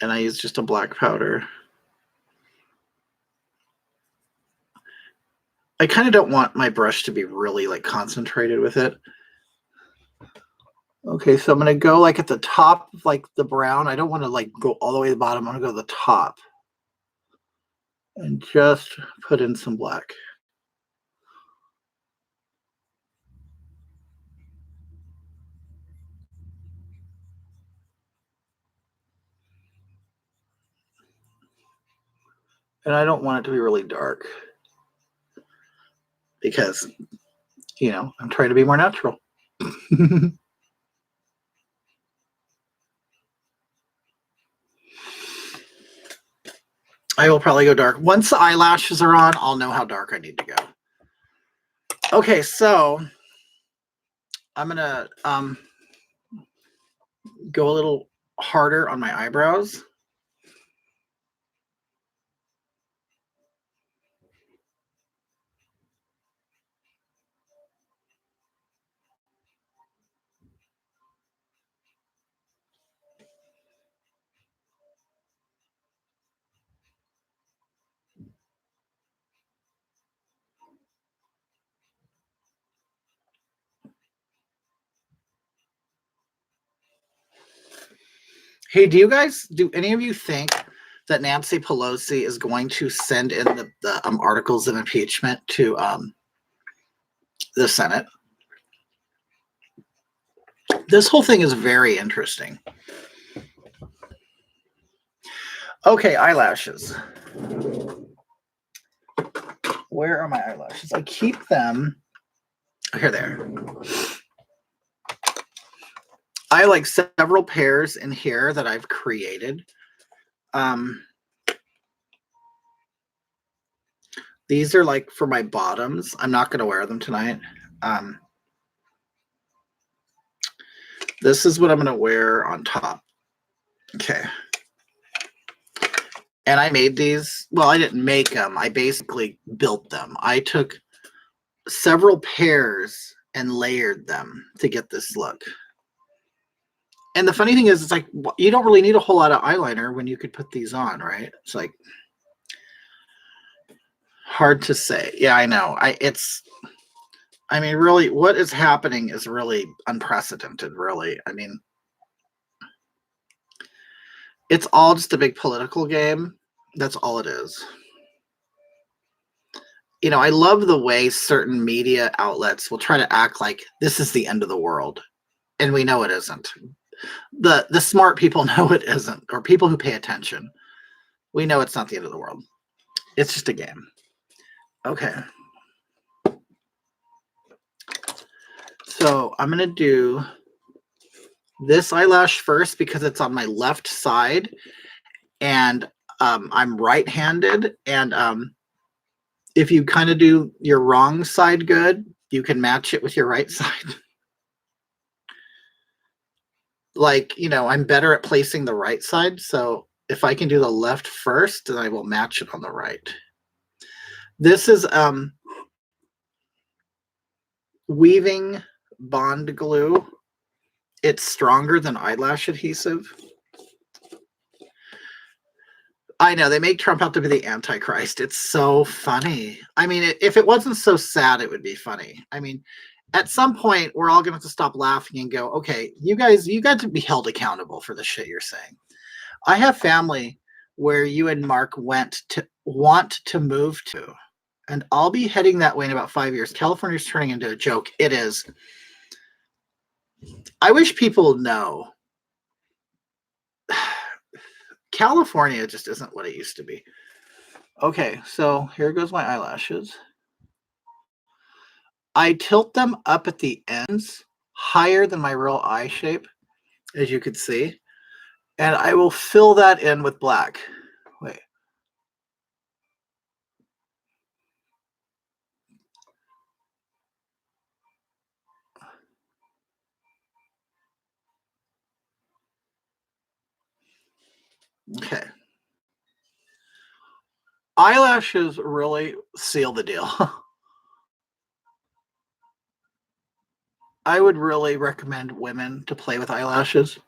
And I use just a black powder. I kind of don't want my brush to be really like concentrated with it. Okay, so I'm going to go like at the top, like the brown. I don't want to like go all the way to the bottom. I'm going to go to the top and just put in some black. And I don't want it to be really dark because, you know, I'm trying to be more natural. I will probably go dark. Once the eyelashes are on, I'll know how dark I need to go. Okay, so I'm going to go a little harder on my eyebrows. Hey, do any of you think that Nancy Pelosi is going to send in the articles of impeachment to the Senate? This whole thing is very interesting. Okay, eyelashes. Where are my eyelashes? I keep them. Here they are. I like several pairs in here that I've created. These are like for my bottoms. I'm not going to wear them tonight. This is what I'm going to wear on top. Okay. And I made these. Well, I didn't make them. I basically built them. I took several pairs and layered them to get this look. And the funny thing is, it's like, you don't really need a whole lot of eyeliner when you could put these on, right? It's like hard to say. Yeah, I know. I mean, really, what is happening is really unprecedented, really. I mean, it's all just a big political game. That's all it is. You know, I love the way certain media outlets will try to act like this is the end of the world. And we know it isn't. The smart people know it isn't, or people who pay attention. We know it's not the end of the world. It's just a game. Okay. So I'm going to do this eyelash first because it's on my left side and I'm right-handed. And if you kind of do your wrong side good, you can match it with your right side. Like, you know, I'm better at placing the right side. So if I can do the left first, then I will match it on the right. This is weaving bond glue. It's stronger than eyelash adhesive. I know, they make Trump out to be the Antichrist. It's so funny. I mean, if it wasn't so sad, it would be funny. I mean, at some point, we're all going to have to stop laughing and go, okay, you got to be held accountable for the shit you're saying. I have family where you and Mark want to move to, and I'll be heading that way in about 5 years. California's turning into a joke. It is. I wish people know. California just isn't what it used to be. Okay, so here goes my eyelashes. I tilt them up at the ends, higher than my real eye shape, as you could see. And I will fill that in with black. Wait. Okay. Eyelashes really seal the deal. I would really recommend women to play with eyelashes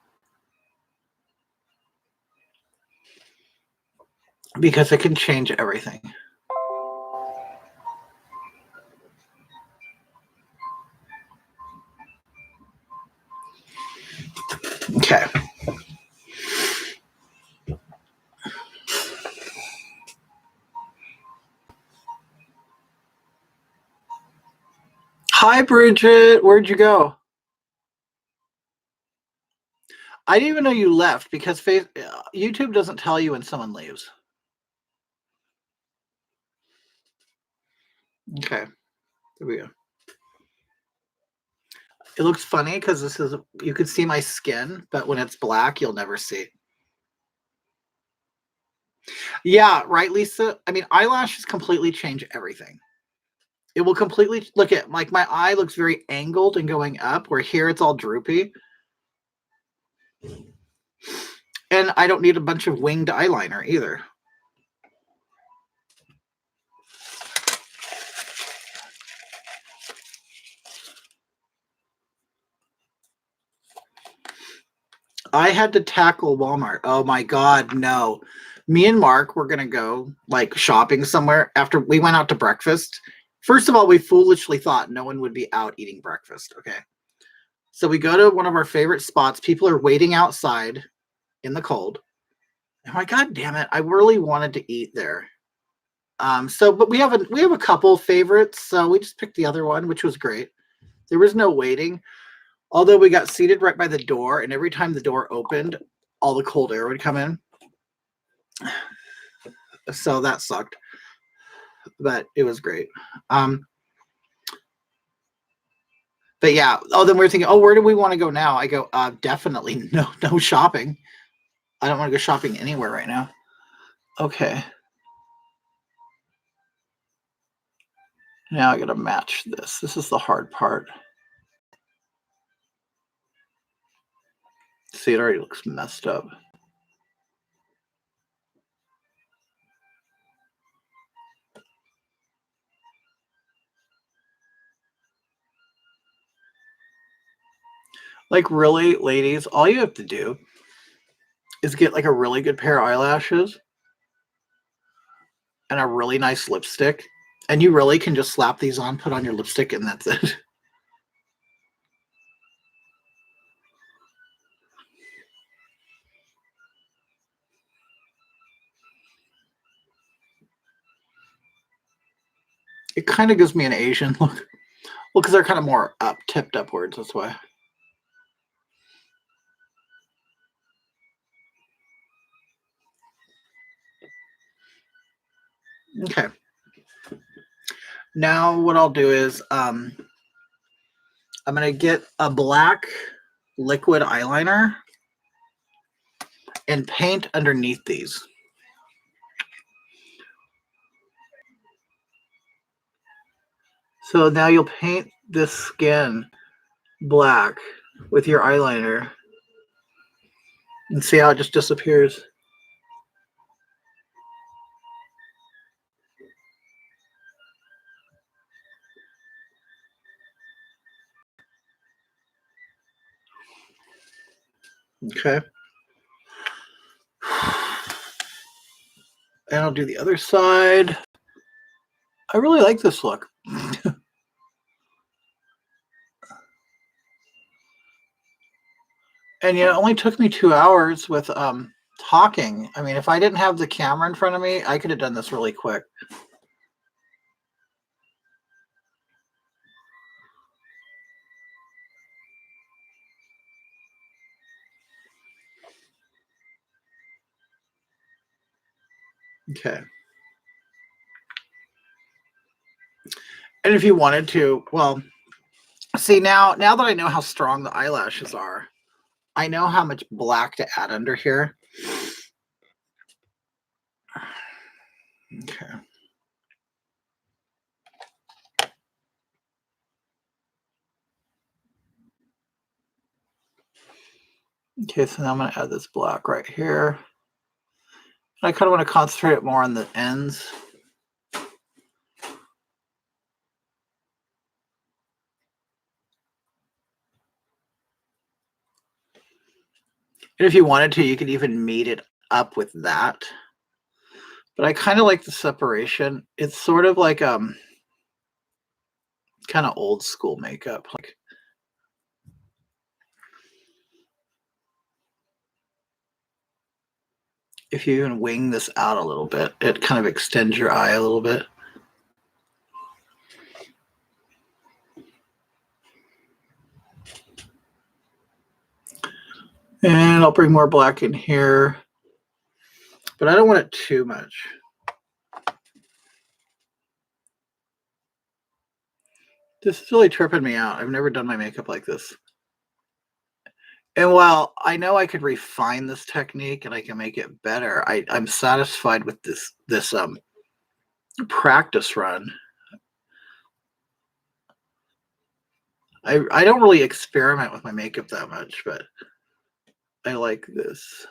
because it can change everything. Okay. Hi, Bridget. Where'd you go? I didn't even know you left because YouTube doesn't tell you when someone leaves. Okay. There we go. It looks funny because you can see my skin, but when it's black, you'll never see. Yeah, right, Lisa? I mean, eyelashes completely change everything. It will completely, look at, like, my eye looks very angled and going up, where here it's all droopy. And I don't need a bunch of winged eyeliner either. I had to tackle Walmart. Oh my God, no. Me and Mark were going to go like shopping somewhere after we went out to breakfast. First of all, we foolishly thought no one would be out eating breakfast. Okay. So we go to one of our favorite spots. People are waiting outside in the cold. I'm like, God damn it. I really wanted to eat there. But we have a couple favorites. So we just picked the other one, which was great. There was no waiting. Although we got seated right by the door, and every time the door opened, all the cold air would come in. So that sucked. But it was great. But yeah. Oh, then we're thinking, oh, where do we want to go now? I go, definitely no shopping. I don't want to go shopping anywhere right now. Okay. Now I got to match this. This is the hard part. See, it already looks messed up. Like, really, ladies, all you have to do is get like a really good pair of eyelashes and a really nice lipstick. And you really can just slap these on, put on your lipstick, and that's it. It kind of gives me an Asian look. Well, because they're kind of more up, tipped upwards. That's why. Okay. Now what I'll do is I'm going to get a black liquid eyeliner and paint underneath these. So now you'll paint this skin black with your eyeliner and see how it just disappears. Okay. And I'll do the other side. I really like this look. And it only took me 2 hours with talking. I mean, if I didn't have the camera in front of me, I could have done this really quick. Okay. And if you wanted to, well, see now that I know how strong the eyelashes are, I know how much black to add under here. Okay. Okay, so now I'm going to add this black right here. I kind of want to concentrate it more on the ends. And if you wanted to, you could even meet it up with that. But I kind of like the separation. It's sort of like kind of old school makeup. Like if you even wing this out a little bit, it kind of extends your eye a little bit. And I'll bring more black in here, but I don't want it too much. This is really tripping me out. I've never done my makeup like this. And while I know I could refine this technique and I can make it better, I'm satisfied with this practice run. I don't really experiment with my makeup that much, but I like this.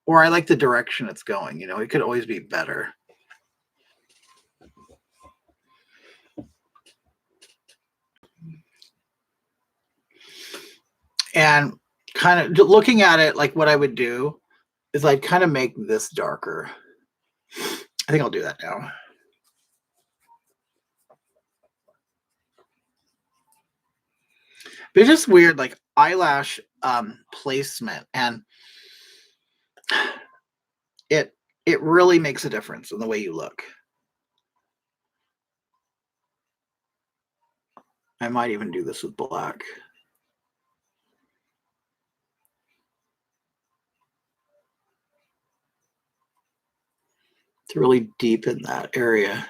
Or I like the direction it's going. It could always be better. And kind of looking at it, like what I would do is I'd kind of make this darker. I think I'll do that now. But it's just weird, like eyelash placement, and it really makes a difference in the way you look. I might even do this with black. To really deepen that area.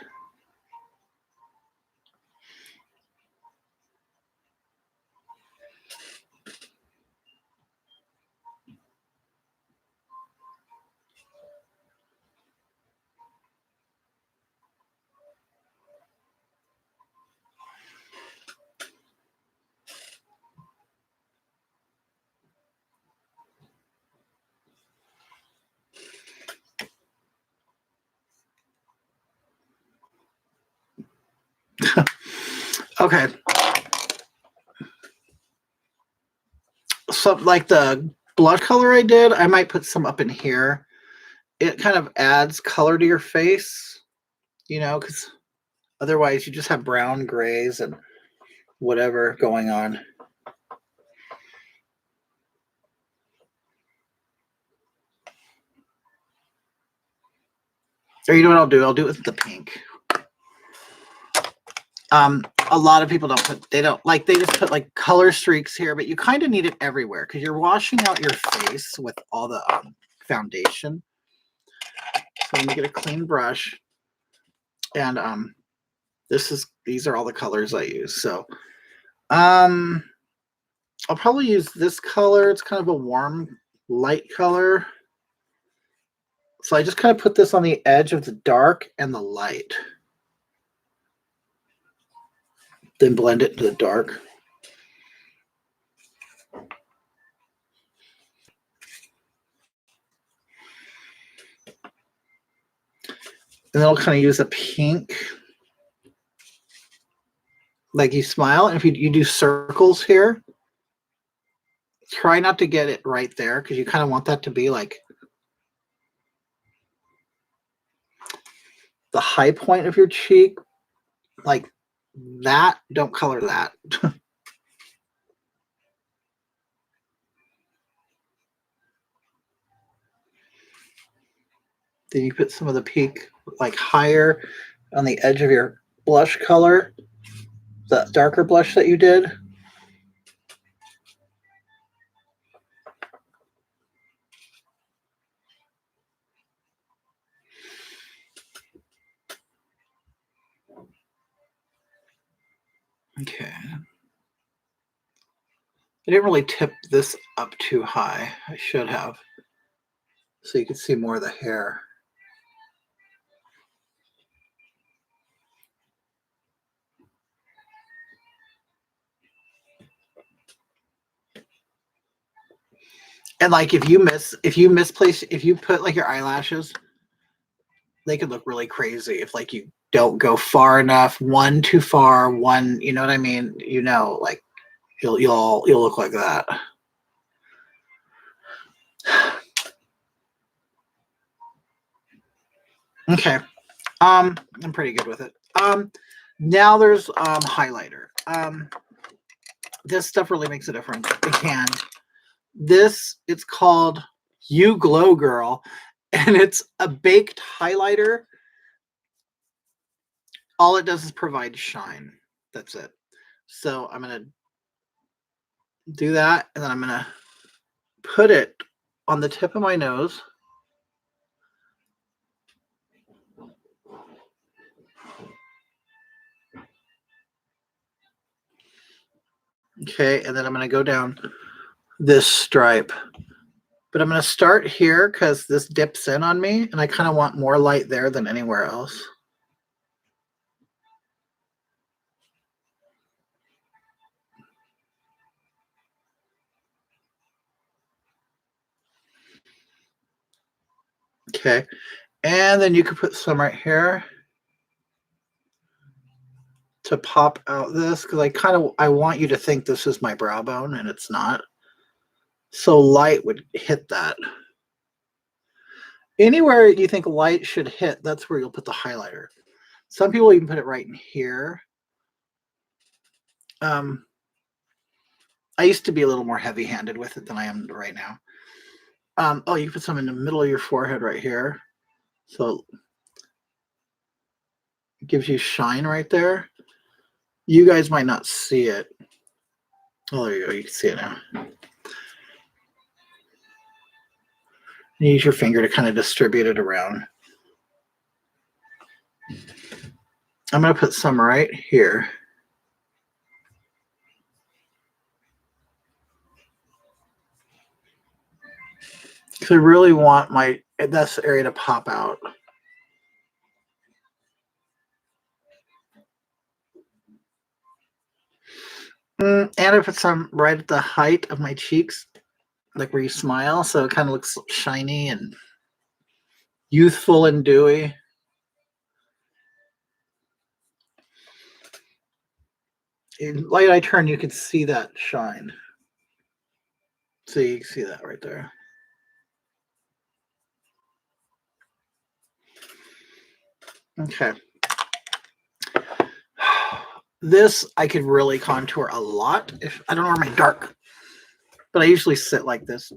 Okay. some like the blush color I did, I might put some up in here. It kind of adds color to your face, you know, because otherwise you just have brown, grays, and whatever going on. Or you know what I'll do? I'll do it with the pink. A lot of people don't put, they just put like color streaks here, but you kind of need it everywhere because you're washing out your face with all the foundation. So let me get a clean brush. And these are all the colors I use. So I'll probably use this color. It's kind of a warm, light color. So I just kind of put this on the edge of the dark and the light. Then blend it into the dark. And then I'll kind of use a pink. Like you smile, and if you do circles here, try not to get it right there because you kind of want that to be like the high point of your cheek. Like that, don't color that. Then you put some of the pink like higher on the edge of your blush color, the darker blush that you did. Okay. I didn't really tip this up too high. I should have. So you can see more of the hair. And like if you put like your eyelashes, they could look really crazy if like you don't go far enough, one too far, one, you know what I mean? You know, like you'll look like that. Okay. I'm pretty good with it. Now there's highlighter. This stuff really makes a difference. Again, it's called You Glow Girl, and it's a baked highlighter. All it does is provide shine. That's it. So I'm going to do that, and then I'm going to put it on the tip of my nose. Okay, and then I'm going to go down this stripe. But I'm going to start here because this dips in on me, and I kind of want more light there than anywhere else. Okay, and then you could put some right here to pop out this because I want you to think this is my brow bone, and it's not. So light would hit that. Anywhere you think light should hit, that's where you'll put the highlighter. Some people even put it right in here. I used to be a little more heavy-handed with it than I am right now. Oh, you put some in the middle of your forehead right here. So it gives you shine right there. You guys might not see it. Oh, there you go. You can see it now. You use your finger to kind of distribute it around. I'm going to put some right here. Because I really want this area to pop out. And I put some right at the height of my cheeks, like where you smile, so it kind of looks shiny and youthful and dewy. In light I turn, you can see that shine. see, you can see that right there. Okay. This I could really contour a lot if I don't know where my dark, but I usually sit like this.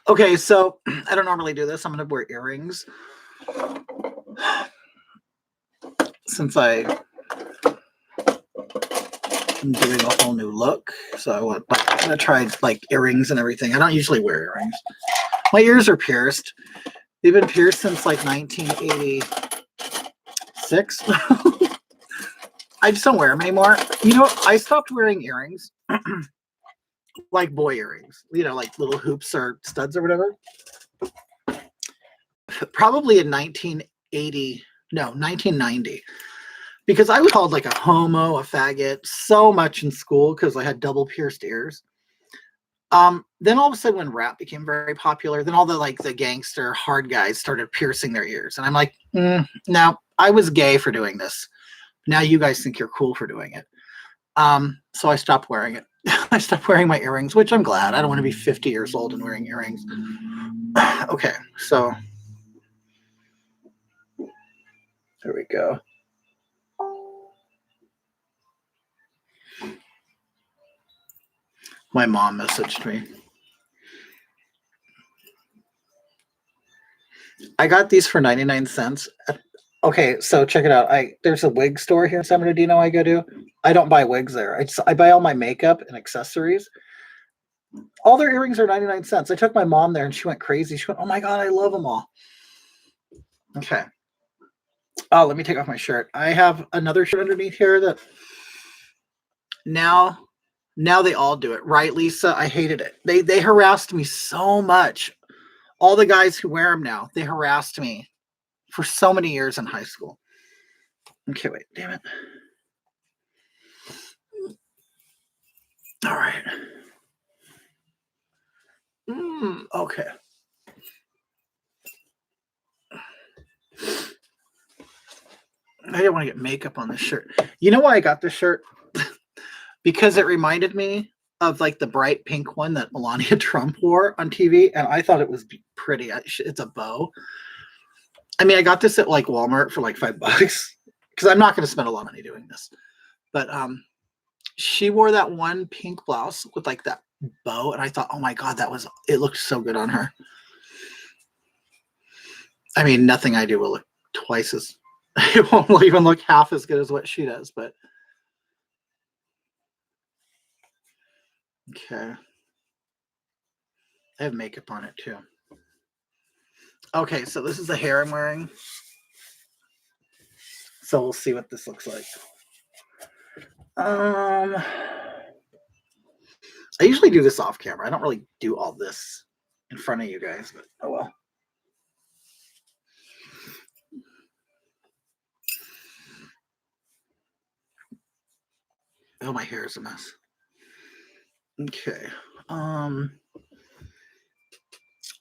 Okay, so I don't normally do this. I'm gonna wear earrings since I'm doing a whole new look. So I'm gonna try like earrings and everything. I don't usually wear earrings. My ears are pierced. They've been pierced since like 1986. I just don't wear them anymore. You know, I stopped wearing earrings, like boy earrings, you know, like little hoops or studs or whatever. Probably in 1990, because I was called like a homo, a faggot, so much in school because I had double pierced ears. Then all of a sudden when rap became very popular, then all the gangster hard guys started piercing their ears. And I'm like, no, I was gay for doing this. Now you guys think you're cool for doing it. So I stopped wearing it. I stopped wearing my earrings, which I'm glad. I don't want to be 50 years old and wearing earrings. Okay, so there we go. My mom messaged me. I got these for 99 cents. Okay, so check it out. There's a wig store here in San Bernardino I go to. I don't buy wigs there. I buy all my makeup and accessories. All their earrings are 99 cents. I took my mom there and she went crazy. She went, oh my God, I love them all. Okay. Oh, let me take off my shirt. I have another shirt underneath here that now they all do it. Right, Lisa? I hated it. They harassed me so much. All the guys who wear them now, they harassed me for so many years in high school. Okay, wait, damn it. All right. Okay. I didn't want to get makeup on this shirt. You know why I got this shirt? Because it reminded me of like the bright pink one that Melania Trump wore on TV, and I thought it was pretty. It's a bow. I mean, I got this at like Walmart for like $5 because I'm not going to spend a lot of money doing this. But she wore that one pink blouse with like that bow, and I thought, oh my God, it looked so good on her. I mean, nothing I do will look twice as, it won't even look half as good as what she does, but okay. I have makeup on it too. Okay, so this is the hair I'm wearing. So we'll see what this looks like. I usually do this off camera. I don't really do all this in front of you guys, but oh well. Oh, my hair is a mess. Okay.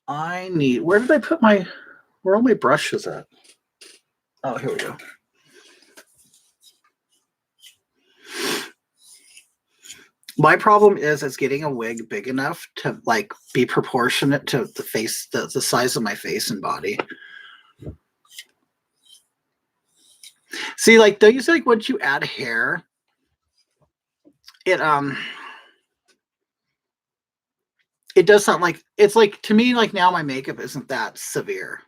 Where did I put where are all my brushes at? Oh, here we go. My problem is getting a wig big enough to like be proportionate to the face, the size of my face and body. See, like, don't you see like once you add hair, it does something like, it's like, to me, like now my makeup isn't that severe.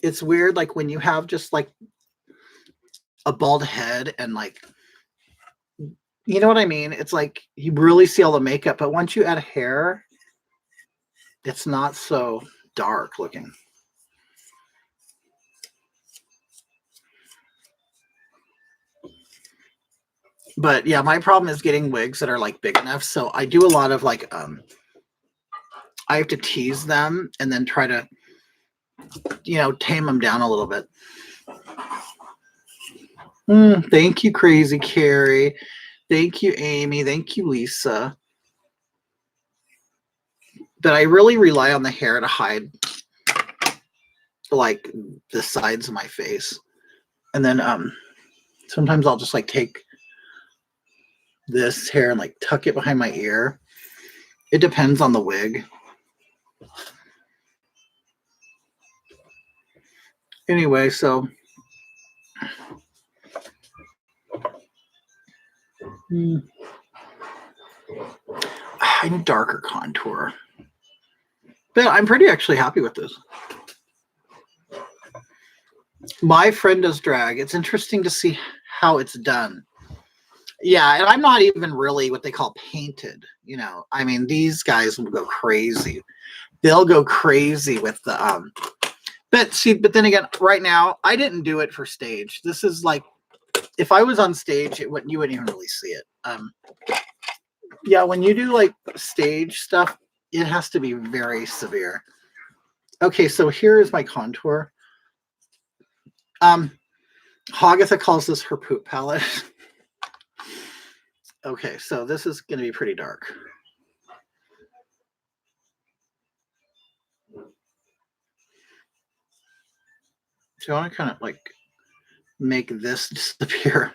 It's weird, like when you have just like a bald head and like, you know what I mean? It's like you really see all the makeup, but once you add hair, it's not so dark looking. But yeah, my problem is getting wigs that are like big enough. So I do a lot of like, I have to tease them and then try to, you know, tame them down a little bit. Thank you, Crazy Carrie. Thank you, Amy. Thank you, Lisa. But I really rely on the hair to hide like the sides of my face. And then Sometimes I'll just like take this hair and like tuck it behind my ear. It depends on the wig. Anyway, so I need darker contour. But I'm pretty actually happy with this. My friend does drag. It's interesting to see how it's done. Yeah, and I'm not even really what they call painted. You know, I mean, these guys will go crazy. They'll go crazy with the but then again, right now, I didn't do it for stage. This is like, if I was on stage, you wouldn't even really see it. Yeah, when you do like stage stuff, it has to be very severe. Okay, so here is my contour. Hagatha calls this her poop palette. Okay, so this is going to be pretty dark. So I want to kind of like make this disappear.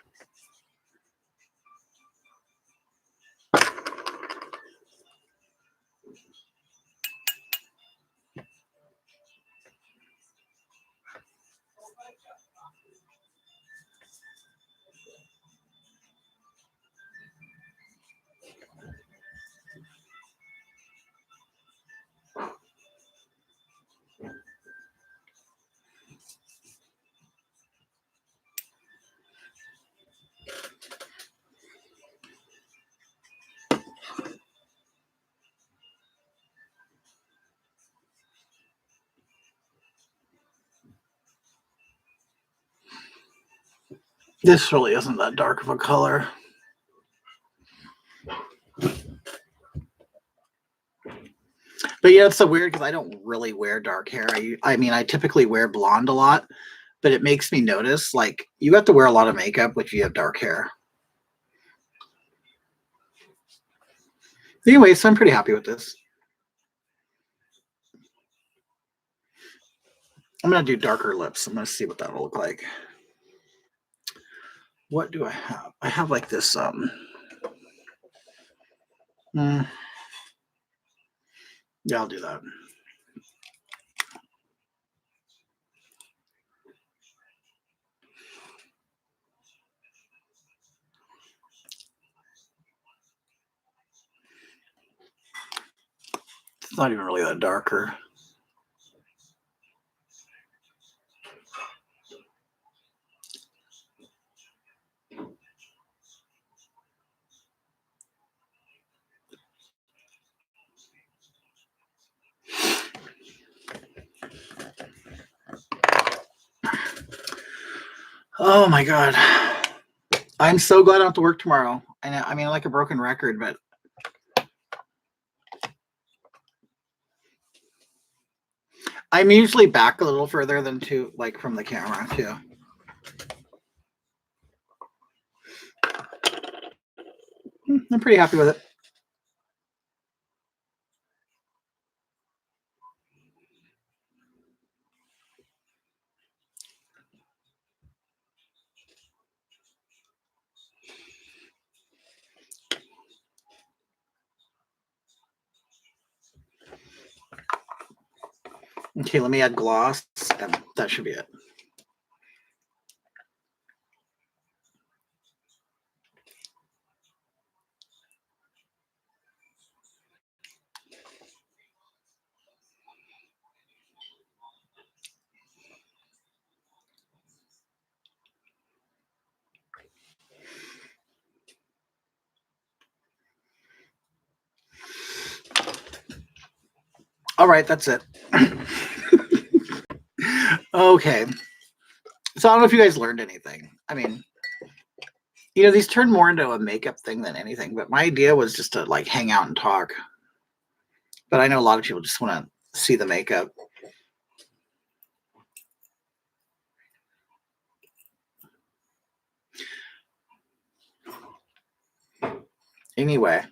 This really isn't that dark of a color. But yeah, it's so weird because I don't really wear dark hair. I mean, I typically wear blonde a lot, but it makes me notice like you have to wear a lot of makeup if you have dark hair. Anyway, so I'm pretty happy with this. I'm going to do darker lips. I'm going to see what that'll look like. What do I have? I have like this, yeah, I'll do that. It's not even really that darker. Oh my God. I'm so glad I don't have to work tomorrow. I mean, like a broken record, but I'm usually back a little further than like from the camera too. I'm pretty happy with it. Okay, let me add gloss, and that should be it. All right, that's it. Okay. So I don't know if you guys learned anything. I mean, you know, these turn more into a makeup thing than anything, but my idea was just to like hang out and talk. But I know a lot of people just want to see the makeup. Anyway.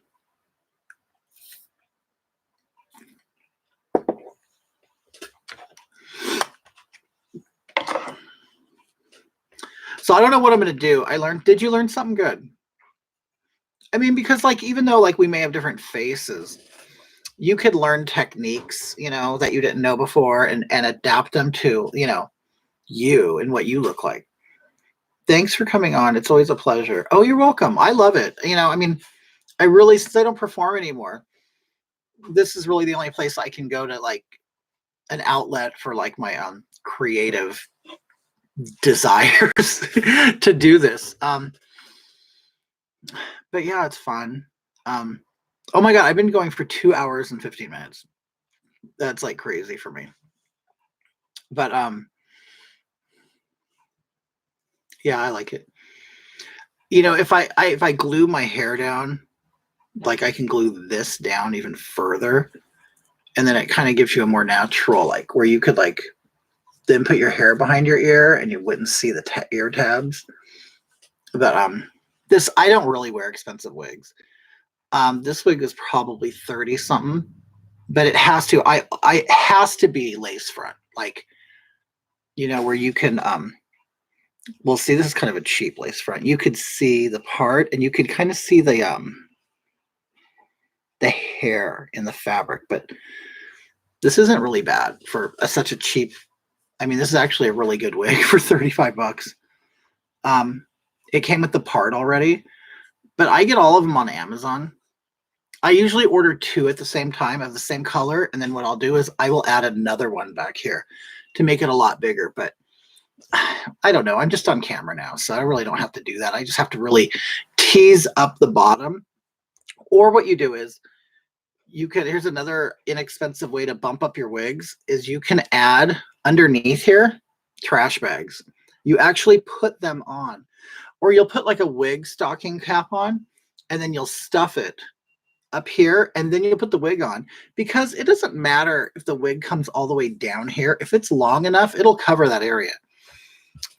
So I don't know what I'm going to do. Did you learn something good? I mean, because like, even though like we may have different faces, you could learn techniques, that you didn't know before and adapt them to, you and what you look like. Thanks for coming on. It's always a pleasure. Oh, you're welcome. I love it. I mean, since I don't perform anymore, this is really the only place I can go to, like, an outlet for like my creative desires to do this. But yeah, it's fun. Oh my God, I've been going for 2 hours and 15 minutes. That's like crazy for me. But yeah, I like it. If I glue my hair down, like I can glue this down even further, and then it kind of gives you a more natural, like where you could like then put your hair behind your ear and you wouldn't see the ear tabs. But I don't really wear expensive wigs. This wig is probably 30 something, but it has to be lace front, like where you can well, see, this is kind of a cheap lace front. You could see the part, and you could kind of see the hair in the fabric, but this isn't really bad for such a cheap. I mean, this is actually a really good wig for 35 bucks. It came with the part already, but I get all of them on Amazon. I usually order 2 at the same time of the same color, and then what I'll do is I will add another one back here to make it a lot bigger. But I don't know. I'm just on camera now, so I really don't have to do that. I just have to really tease up the bottom. Or what you do is here's another inexpensive way to bump up your wigs is you can add underneath here trash bags. You actually put them on, or you'll put like a wig stocking cap on, and then you'll stuff it up here, and then you put the wig on, because it doesn't matter if the wig comes all the way down here. If it's long enough, it'll cover that area.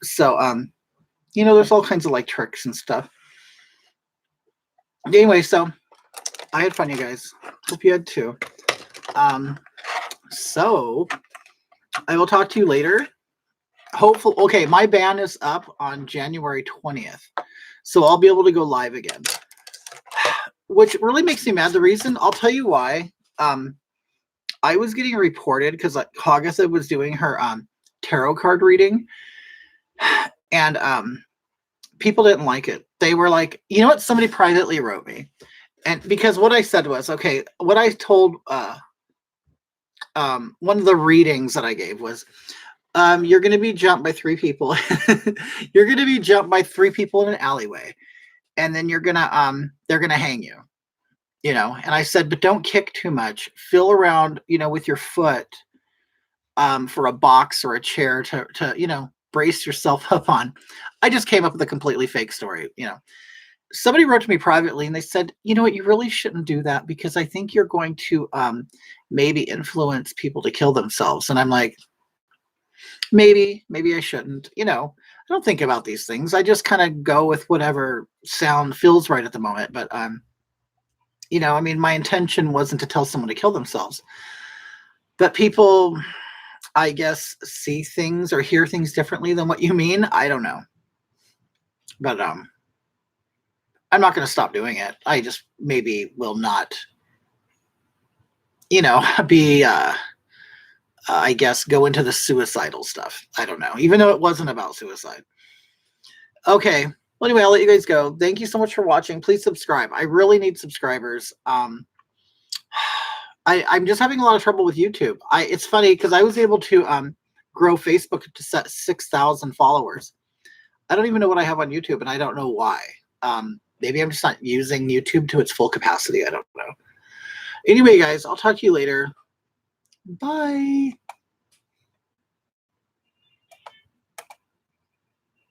So there's all kinds of like tricks and stuff. Anyway, so I had fun, you guys. Hope you had too. So I will talk to you later. Hopefully, okay, my ban is up on January 20th, so I'll be able to go live again, which really makes me mad. The reason, I'll tell you why. I was getting reported because like Hagatha was doing her tarot card reading, and people didn't like it. They were like, you know what? Somebody privately wrote me, and because what I said was, okay, what I told one of the readings that I gave was, you're going to be jumped by 3 people. You're going to be jumped by 3 people in an alleyway, and then they're going to hang you, and I said, but don't kick too much. Feel around, with your foot, for a box or a chair to brace yourself up on. I just came up with a completely fake story. Somebody wrote to me privately and they said, you know what, you really shouldn't do that because I think you're going to maybe influence people to kill themselves. And I'm like, maybe I shouldn't. I don't think about these things. I just kind of go with whatever sound feels right at the moment. But I mean, my intention wasn't to tell someone to kill themselves. But people, I guess, see things or hear things differently than what you mean. I don't know. But I'm not going to stop doing it. I just maybe will not, be, I guess, go into the suicidal stuff. I don't know, even though it wasn't about suicide. Okay. Well, anyway, I'll let you guys go. Thank you so much for watching. Please subscribe. I really need subscribers. I'm just having a lot of trouble with YouTube. It's funny because I was able to grow Facebook to set 6,000 followers. I don't even know what I have on YouTube, and I don't know why. Maybe I'm just not using YouTube to its full capacity. I don't know. Anyway, guys, I'll talk to you later. Bye.